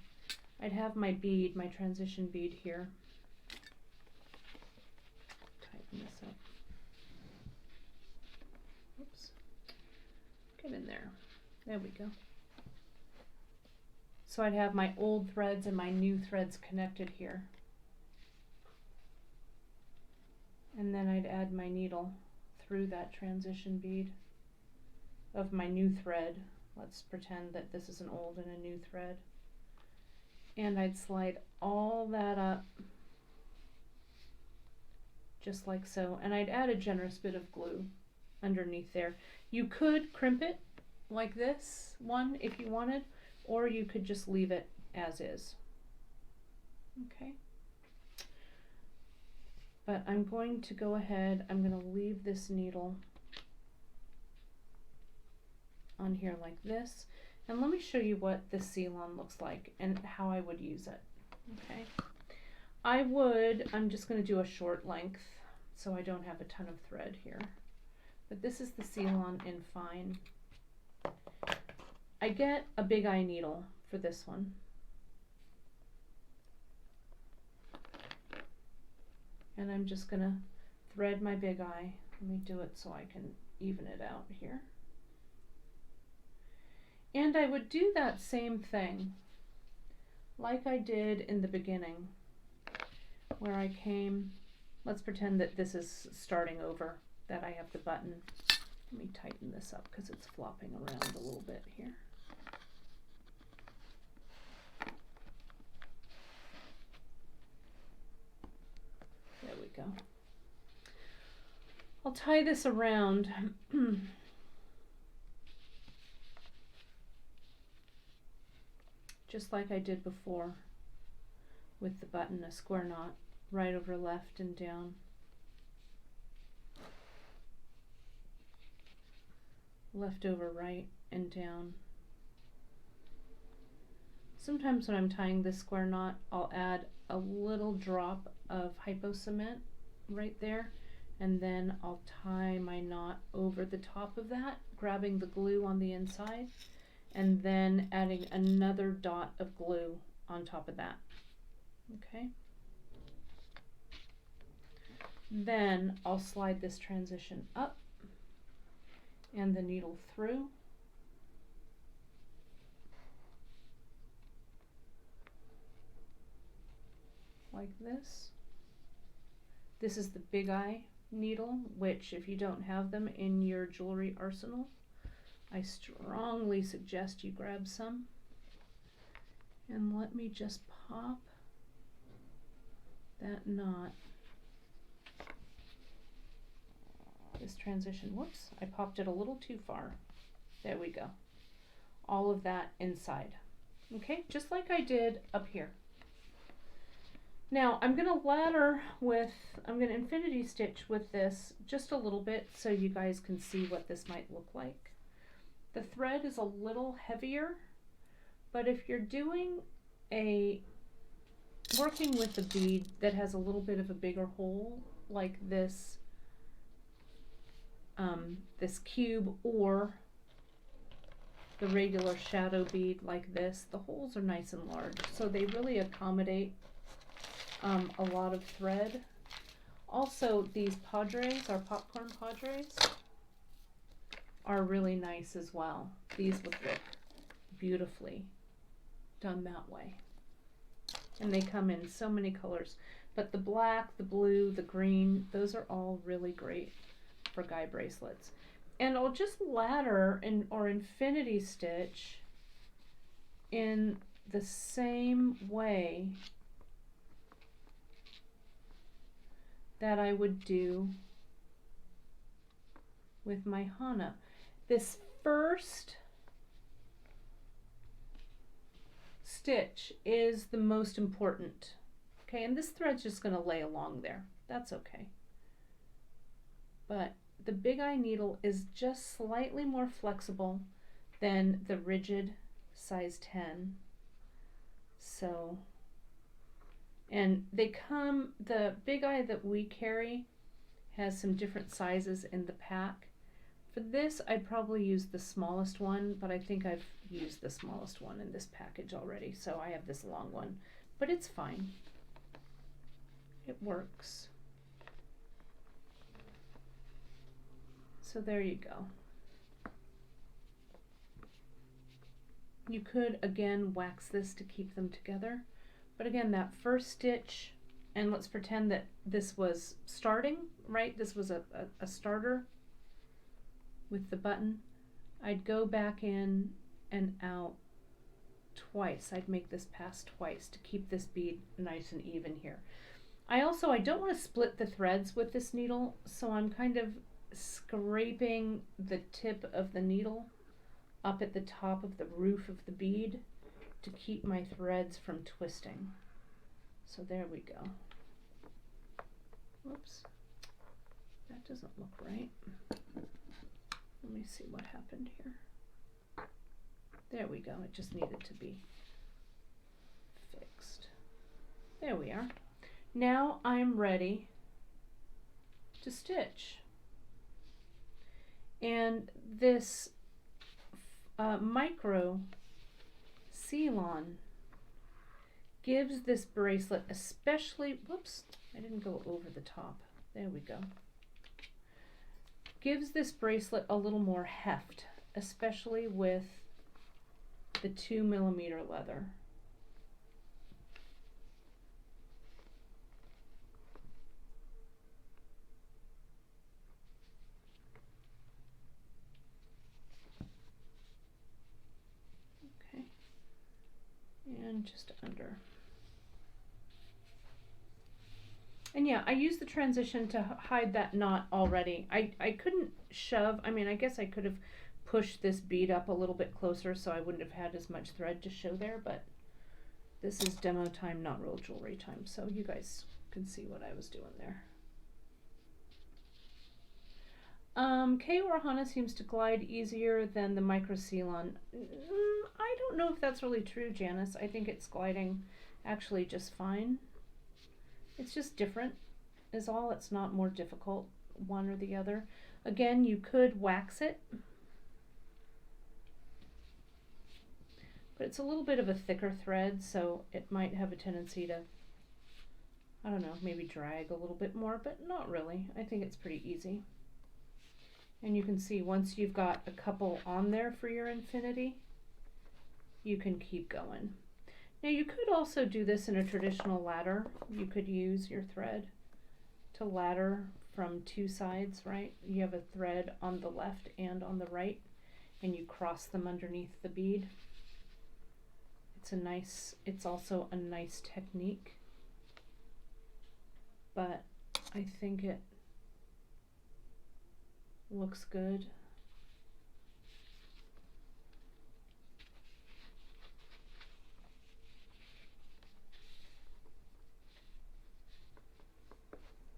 I'd have my bead, my transition bead here. Tighten this up. Oops. Get in there. There we go. So I'd have my old threads and my new threads connected here. And then I'd add my needle through that transition bead of my new thread. Let's pretend that this is an old and a new thread. And I'd slide all that up just like so. And I'd add a generous bit of glue underneath there. You could crimp it like this one if you wanted, or you could just leave it as is. Okay. But I'm going to go ahead, I'm going to leave this needle on here like this. And let me show you what the seal-on looks like and how I would use it. Okay. I'm just going to do a short length so I don't have a ton of thread here. But this is the seal-on in fine. I get a big eye needle for this one. And I'm just going to thread my big eye. Let me do it so I can even it out here. And I would do that same thing like I did in the beginning, where I came, let's pretend that this is starting over, that I have the button. Let me tighten this up because it's flopping around a little bit here. There we go. I'll tie this around. Just like I did before with the button, a square knot right over left and down. Left over right and down. Sometimes when I'm tying this square knot, I'll add a little drop of hypo cement right there, and then I'll tie my knot over the top of that, grabbing the glue on the inside, and then adding another dot of glue on top of that. Okay. Then I'll slide this transition up and the needle through. Like this. This is the big eye needle, which if you don't have them in your jewelry arsenal, I strongly suggest you grab some. And let me just pop that knot. This transition, whoops, I popped it a little too far. There we go. All of that inside. Okay, just like I did up here. Now I'm going to ladder with, I'm going to infinity stitch with this just a little bit so you guys can see what this might look like. The thread is a little heavier, but if you're doing working with a bead that has a little bit of a bigger hole like this, this cube, or the regular shadow bead like this, the holes are nice and large, so they really accommodate a lot of thread. Also, these padres, our popcorn padres, are really nice as well. These would look beautifully done that way. And they come in so many colors. But the black, the blue, the green, those are all really great for guy bracelets. And I'll just ladder or infinity stitch in the same way that I would do with my Hana. This first stitch is the most important. Okay, and this thread's just going to lay along there. That's okay. But the big eye needle is just slightly more flexible than the rigid size 10. So, and they come, the big eye that we carry has some different sizes in the pack. For this, I'd probably use the smallest one, but I think I've used the smallest one in this package already, so I have this long one. But it's fine. It works. So there you go. You could, again, wax this to keep them together. But again, that first stitch, and let's pretend that this was starting, right? This was a starter with the button. I'd go back in and out twice. I'd make this pass twice to keep this bead nice and even here. I don't want to split the threads with this needle, so I'm kind of scraping the tip of the needle up at the top of the roof of the bead to keep my threads from twisting. So there we go. Whoops, that doesn't look right. Let me see what happened here. There we go, it just needed to be fixed. There we are. Now I'm ready to stitch. And this micro Ceylon gives this bracelet, especially, whoops, I didn't go over the top. There we go. gives this bracelet a little more heft, especially with the 2mm leather. Okay, and just under. And yeah, I used the transition to hide that knot already. I couldn't shove, I mean, I guess I could have pushed this bead up a little bit closer so I wouldn't have had as much thread to show there, but this is demo time, not real jewelry time, so you guys can see what I was doing there. Kay Warhana seems to glide easier than the micro Ceylon. I don't know if that's really true, Janice. I think it's gliding actually just fine. It's just different is all. It's not more difficult one or the other. Again, you could wax it, but it's a little bit of a thicker thread, so it might have a tendency to, I don't know, maybe drag a little bit more, but not really. I think it's pretty easy. And you can see once you've got a couple on there for your infinity, you can keep going. Now you could also do this in a traditional ladder. You could use your thread to ladder from two sides, right? You have a thread on the left and on the right, and you cross them underneath the bead. It's also a nice technique, but I think it looks good.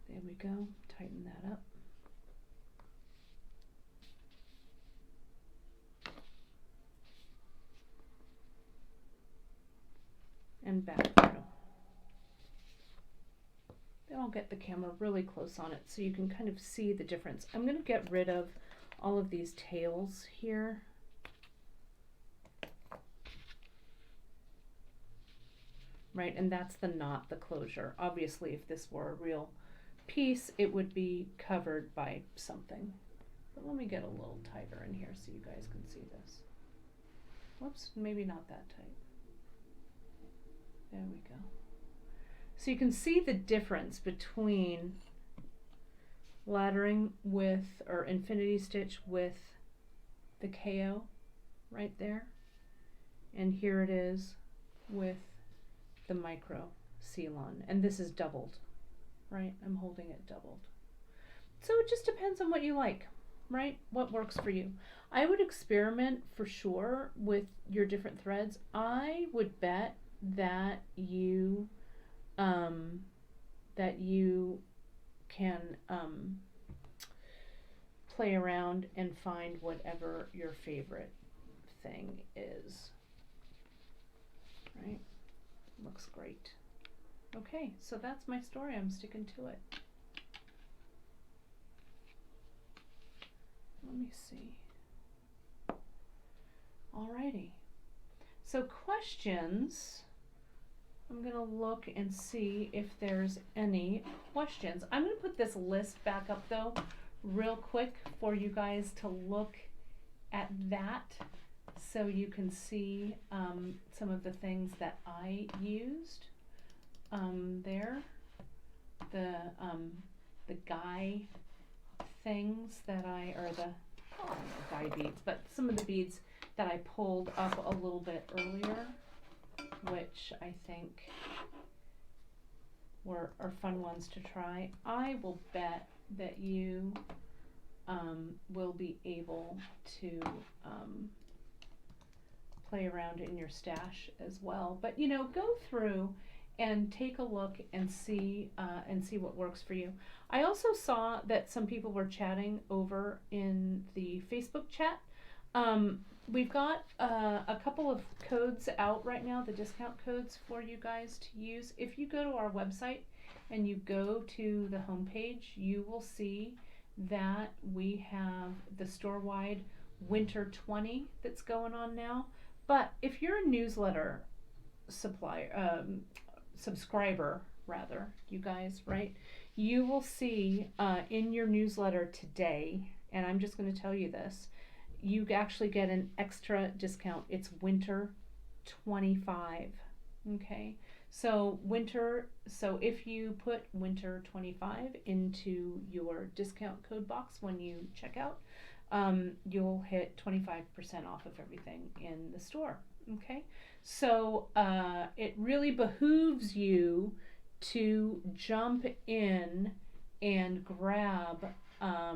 There we go, tighten that up. And back through. Then I'll get the camera really close on it so you can kind of see the difference. I'm going to get rid of all of these tails here. Right, and that's the knot, the closure. Obviously, if this were a real piece, it would be covered by something. But let me get a little tighter in here so you guys can see this. Whoops, maybe not that tight. There we go. So you can see the difference between laddering with, or infinity stitch with the KO right there. And here it is with the micro Ceylon. And this is doubled, right? I'm holding it doubled. So it just depends on what you like, right? What works for you. I would experiment for sure with your different threads. I would bet that you can play around and find whatever your favorite thing is, right? Looks great. Okay, so that's my story. I'm sticking to it. Let me see. Alrighty. So questions. I'm going to look and see if there's any questions. I'm going to put this list back up though real quick for you guys to look at that so you can see some of the things that I used there. The guy things that guy beads, but some of the beads that I pulled up a little bit earlier, which I think are fun ones to try. I will bet that you will be able to play around in your stash as well. But you know, go through and take a look and see what works for you. I also saw that some people were chatting over in the Facebook chat. We've got a couple of codes out right now, the discount codes for you guys to use. If you go to our website and you go to the homepage, you will see that we have the store-wide Winter 20 that's going on now. But if you're a newsletter subscriber, rather, you guys, right? You will see in your newsletter today, and I'm just going to tell you this, you actually get an extra discount. It's winter 25. Okay, so if you put winter 25 into your discount code box when you check out, you'll hit 25% off of everything in the store. Okay, so it really behooves you to jump in and grab a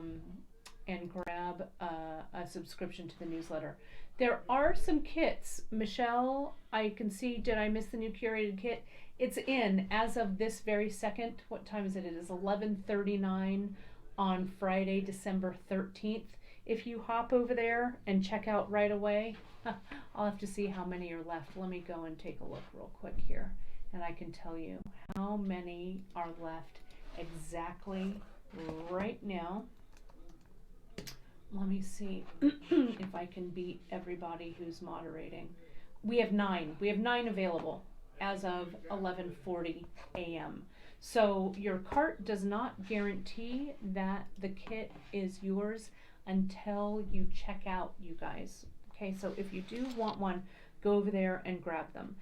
subscription to the newsletter. There are some kits. Michelle, I can see, did I miss the new curated kit? It's in as of this very second. What time is it? It is 11:39 on Friday, December 13th. If you hop over there and check out right away, I'll have to see how many are left. Let me go and take a look real quick here, and I can tell you how many are left exactly right now. Let me see if I can beat everybody who's moderating. We have 9. We have 9 available as of 11:40 a.m. So your cart does not guarantee that the kit is yours until you check out, you guys. Okay, so if you do want one, go over there and grab them.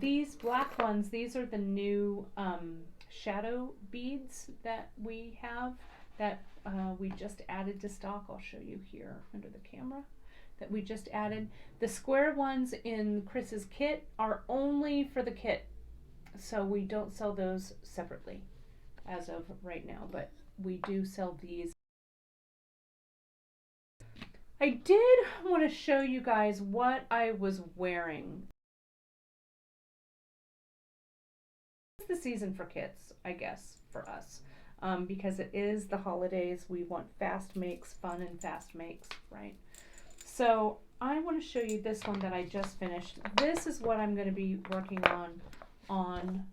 These black ones, these are the new shadow beads that we have, that we just added to stock. I'll show you here under the camera that we just added. The square ones in Chris's kit are only for the kit, so we don't sell those separately as of right now, but we do sell these. I did want to show you guys what I was wearing. It's the season for kits, I guess, for us. Because it is the holidays. We want fast makes, fun and fast makes, right? So I want to show you this one that I just finished. This is what I'm going to be working on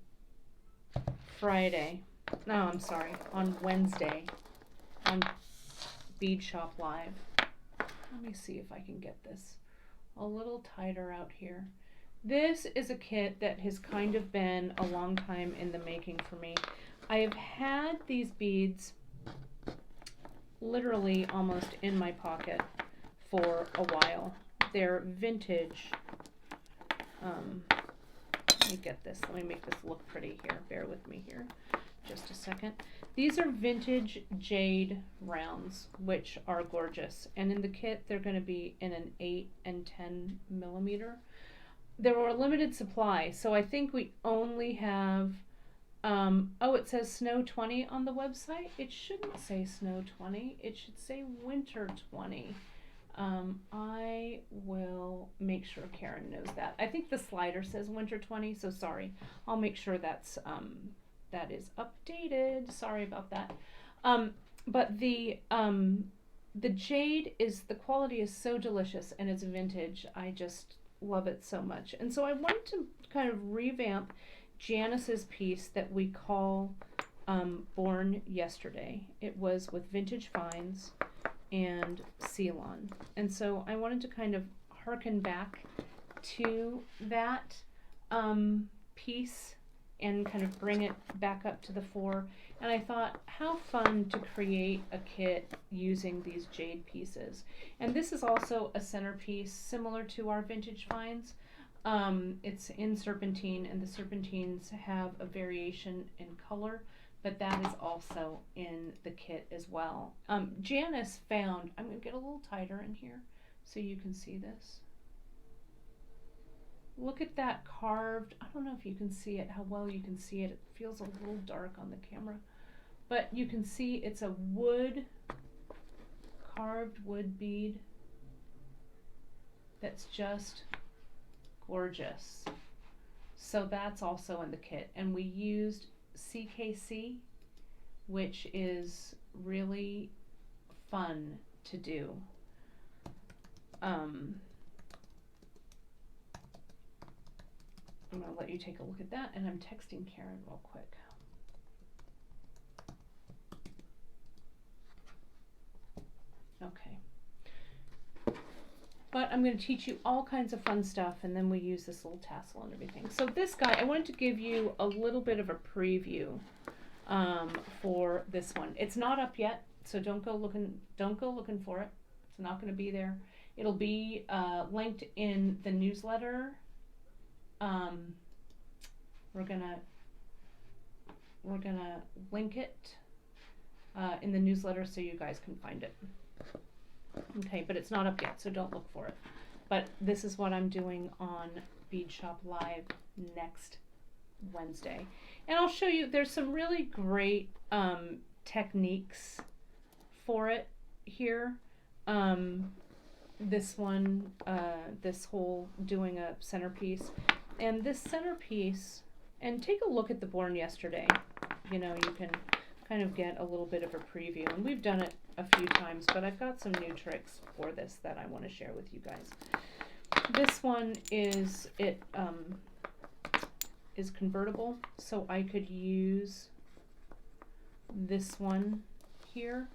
Friday. No, I'm sorry, on Wednesday on Bead Shop Live. Let me see if I can get this a little tighter out here. This is a kit that has kind of been a long time in the making for me. I have had these beads literally almost in my pocket for a while. They're vintage. Let me get this. Let me make this look pretty here. Bear with me here just a second. These are vintage Jade rounds, which are gorgeous. And in the kit, they're going to be in an 8 and 10 millimeter. There were a limited supply, so I think we only have it says snow 20 on the website. It shouldn't say snow 20. It should say winter 20. I will make sure Karen knows that. I think the slider says winter 20, so sorry. I'll make sure that is updated. Sorry about that. But the Jade the quality is so delicious, and it's vintage. I just love it so much. And so I wanted to kind of revamp Janice's piece that we call Born Yesterday. It was with vintage finds and Ceylon. And so I wanted to kind of harken back to that piece and kind of bring it back up to the fore. And I thought, how fun to create a kit using these jade pieces. And this is also a centerpiece similar to our vintage finds. It's in serpentine, and the serpentines have a variation in color, but that is also in the kit as well. Janice found, I'm going to get a little tighter in here so you can see this. Look at that carved, I don't know if you can see it, how well you can see it. It feels a little dark on the camera, but you can see it's a carved wood bead that's just gorgeous. So that's also in the kit, and we used CKC, which is really fun to do. I'm going to let you take a look at that, and I'm texting Karen real quick. Okay. But I'm going to teach you all kinds of fun stuff, and then we use this little tassel and everything. So this guy, I wanted to give you a little bit of a preview for this one. It's not up yet, So don't go looking for it. It's not going to be there. It'll be linked in the newsletter. We're gonna link it in the newsletter so you guys can find it. Okay, but it's not up yet, so don't look for it. But this is what I'm doing on Bead Shop Live next Wednesday. And I'll show you, there's some really great techniques for it here. This one, this whole doing a centerpiece. And this centerpiece, and take a look at the Born Yesterday. You know, you can kind of get a little bit of a preview. And we've done it a few times, but I've got some new tricks for this that I want to share with you guys. This one is, it is convertible, so I could use this one here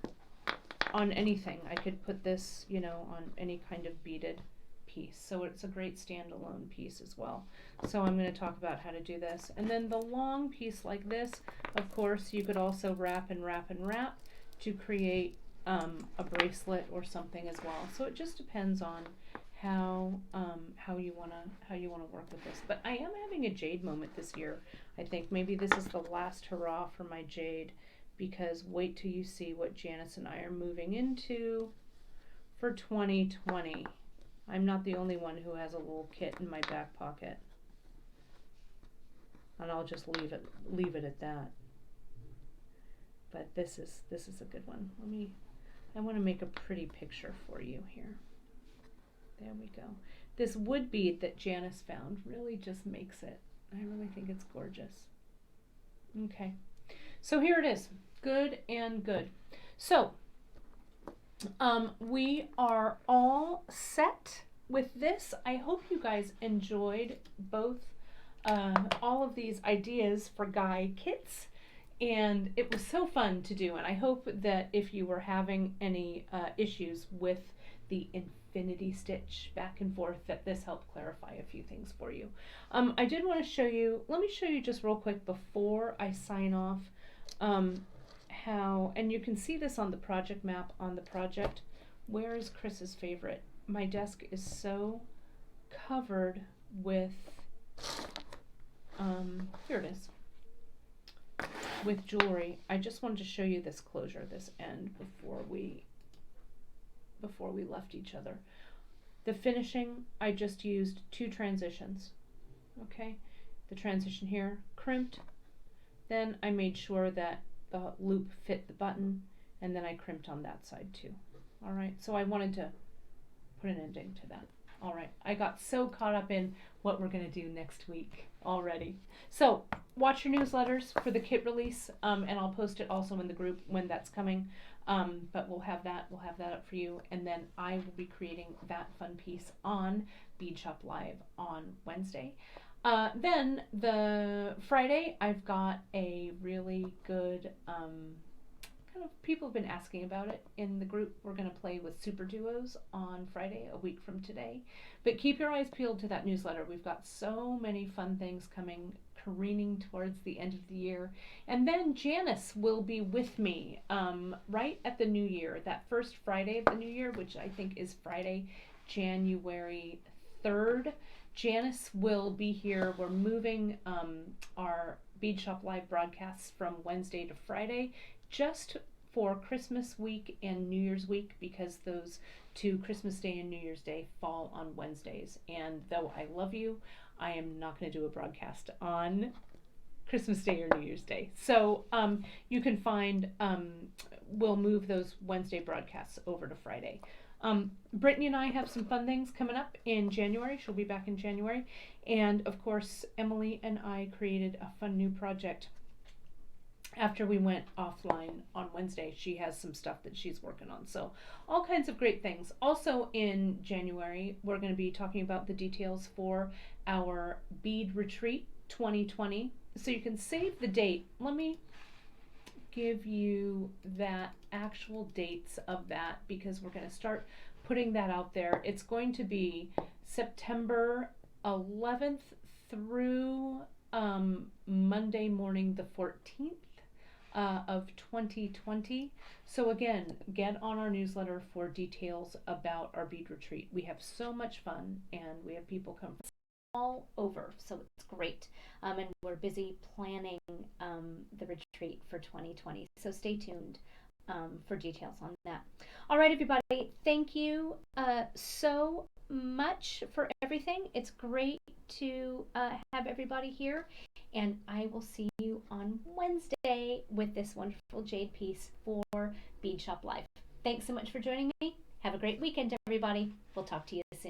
on anything. I could put this, you know, on any kind of beaded piece. So it's a great standalone piece as well. So I'm going to talk about how to do this. And then the long piece like this, of course, you could also wrap and wrap and wrap to create a bracelet or something as well. So it just depends on how you wanna work with this. But I am having a Jade moment this year. I think maybe this is the last hurrah for my Jade, because wait till you see what Janice and I are moving into for 2020. I'm not the only one who has a little kit in my back pocket, and I'll just leave it at that. But this is a good one. I want to make a pretty picture for you here. There we go. This wood bead that Janice found really just makes it. I really think it's gorgeous. Okay, so here it is. Good and good. So we are all set with this. I hope you guys enjoyed both all of these ideas for guy kits. And it was so fun to do, and I hope that if you were having any issues with the infinity stitch back and forth, that this helped clarify a few things for you. I did want to show you, let me show you just real quick before I sign off, how, and you can see this on the project map on the project. Where is Chris's favorite? My desk is so covered with, here it is, with jewelry. I just wanted to show you this closure, this end, before we left each other. The finishing, I just used 2 transitions. Okay, the transition here crimped, then I made sure that the loop fit the button, and then I crimped on that side too. All right, so I wanted to put an ending to that. All right, I got so caught up in what we're going to do next week already. So watch your newsletters for the kit release, and I'll post it also in the group when that's coming. But we'll have that up for you, and then I will be creating that fun piece on Bead Shop Live on Wednesday. Then the Friday, I've got a really good kind of, people have been asking about it in the group. We're going to play with super duos on Friday, a week from today. But keep your eyes peeled to that newsletter. We've got so many fun things coming, careening towards the end of the year. And then Janice will be with me right at the new year, that first Friday of the new year, which I think is Friday, January 3rd. Janice will be here. We're moving our Bead Shop Live broadcasts from Wednesday to Friday, just for Christmas week and New Year's week, because those 2, Christmas Day and New Year's Day, fall on Wednesdays. And though I love you, I am not going to do a broadcast on Christmas Day or New Year's Day. So you can find, we'll move those Wednesday broadcasts over to Friday. Brittany and I have some fun things coming up in January. She'll be back in January. And of course, Emily and I created a fun new project after we went offline on Wednesday. She has some stuff that she's working on. So all kinds of great things. Also in January, we're going to be talking about the details for our Bead Retreat 2020. So you can save the date. Let me give you that actual dates of that, because we're going to start putting that out there. It's going to be September 11th through Monday morning the 14th. of 2020. So again, get on our newsletter for details about our bead retreat. We have so much fun, and we have people come from all over, so it's great. And we're busy planning the retreat for 2020. So stay tuned for details on that. All right, everybody, thank you so much for everything. It's great to have everybody here, and I will see you on Wednesday with this wonderful Jade piece for Bead Shop Live. Thanks so much for joining me. Have a great weekend, everybody. We'll talk to you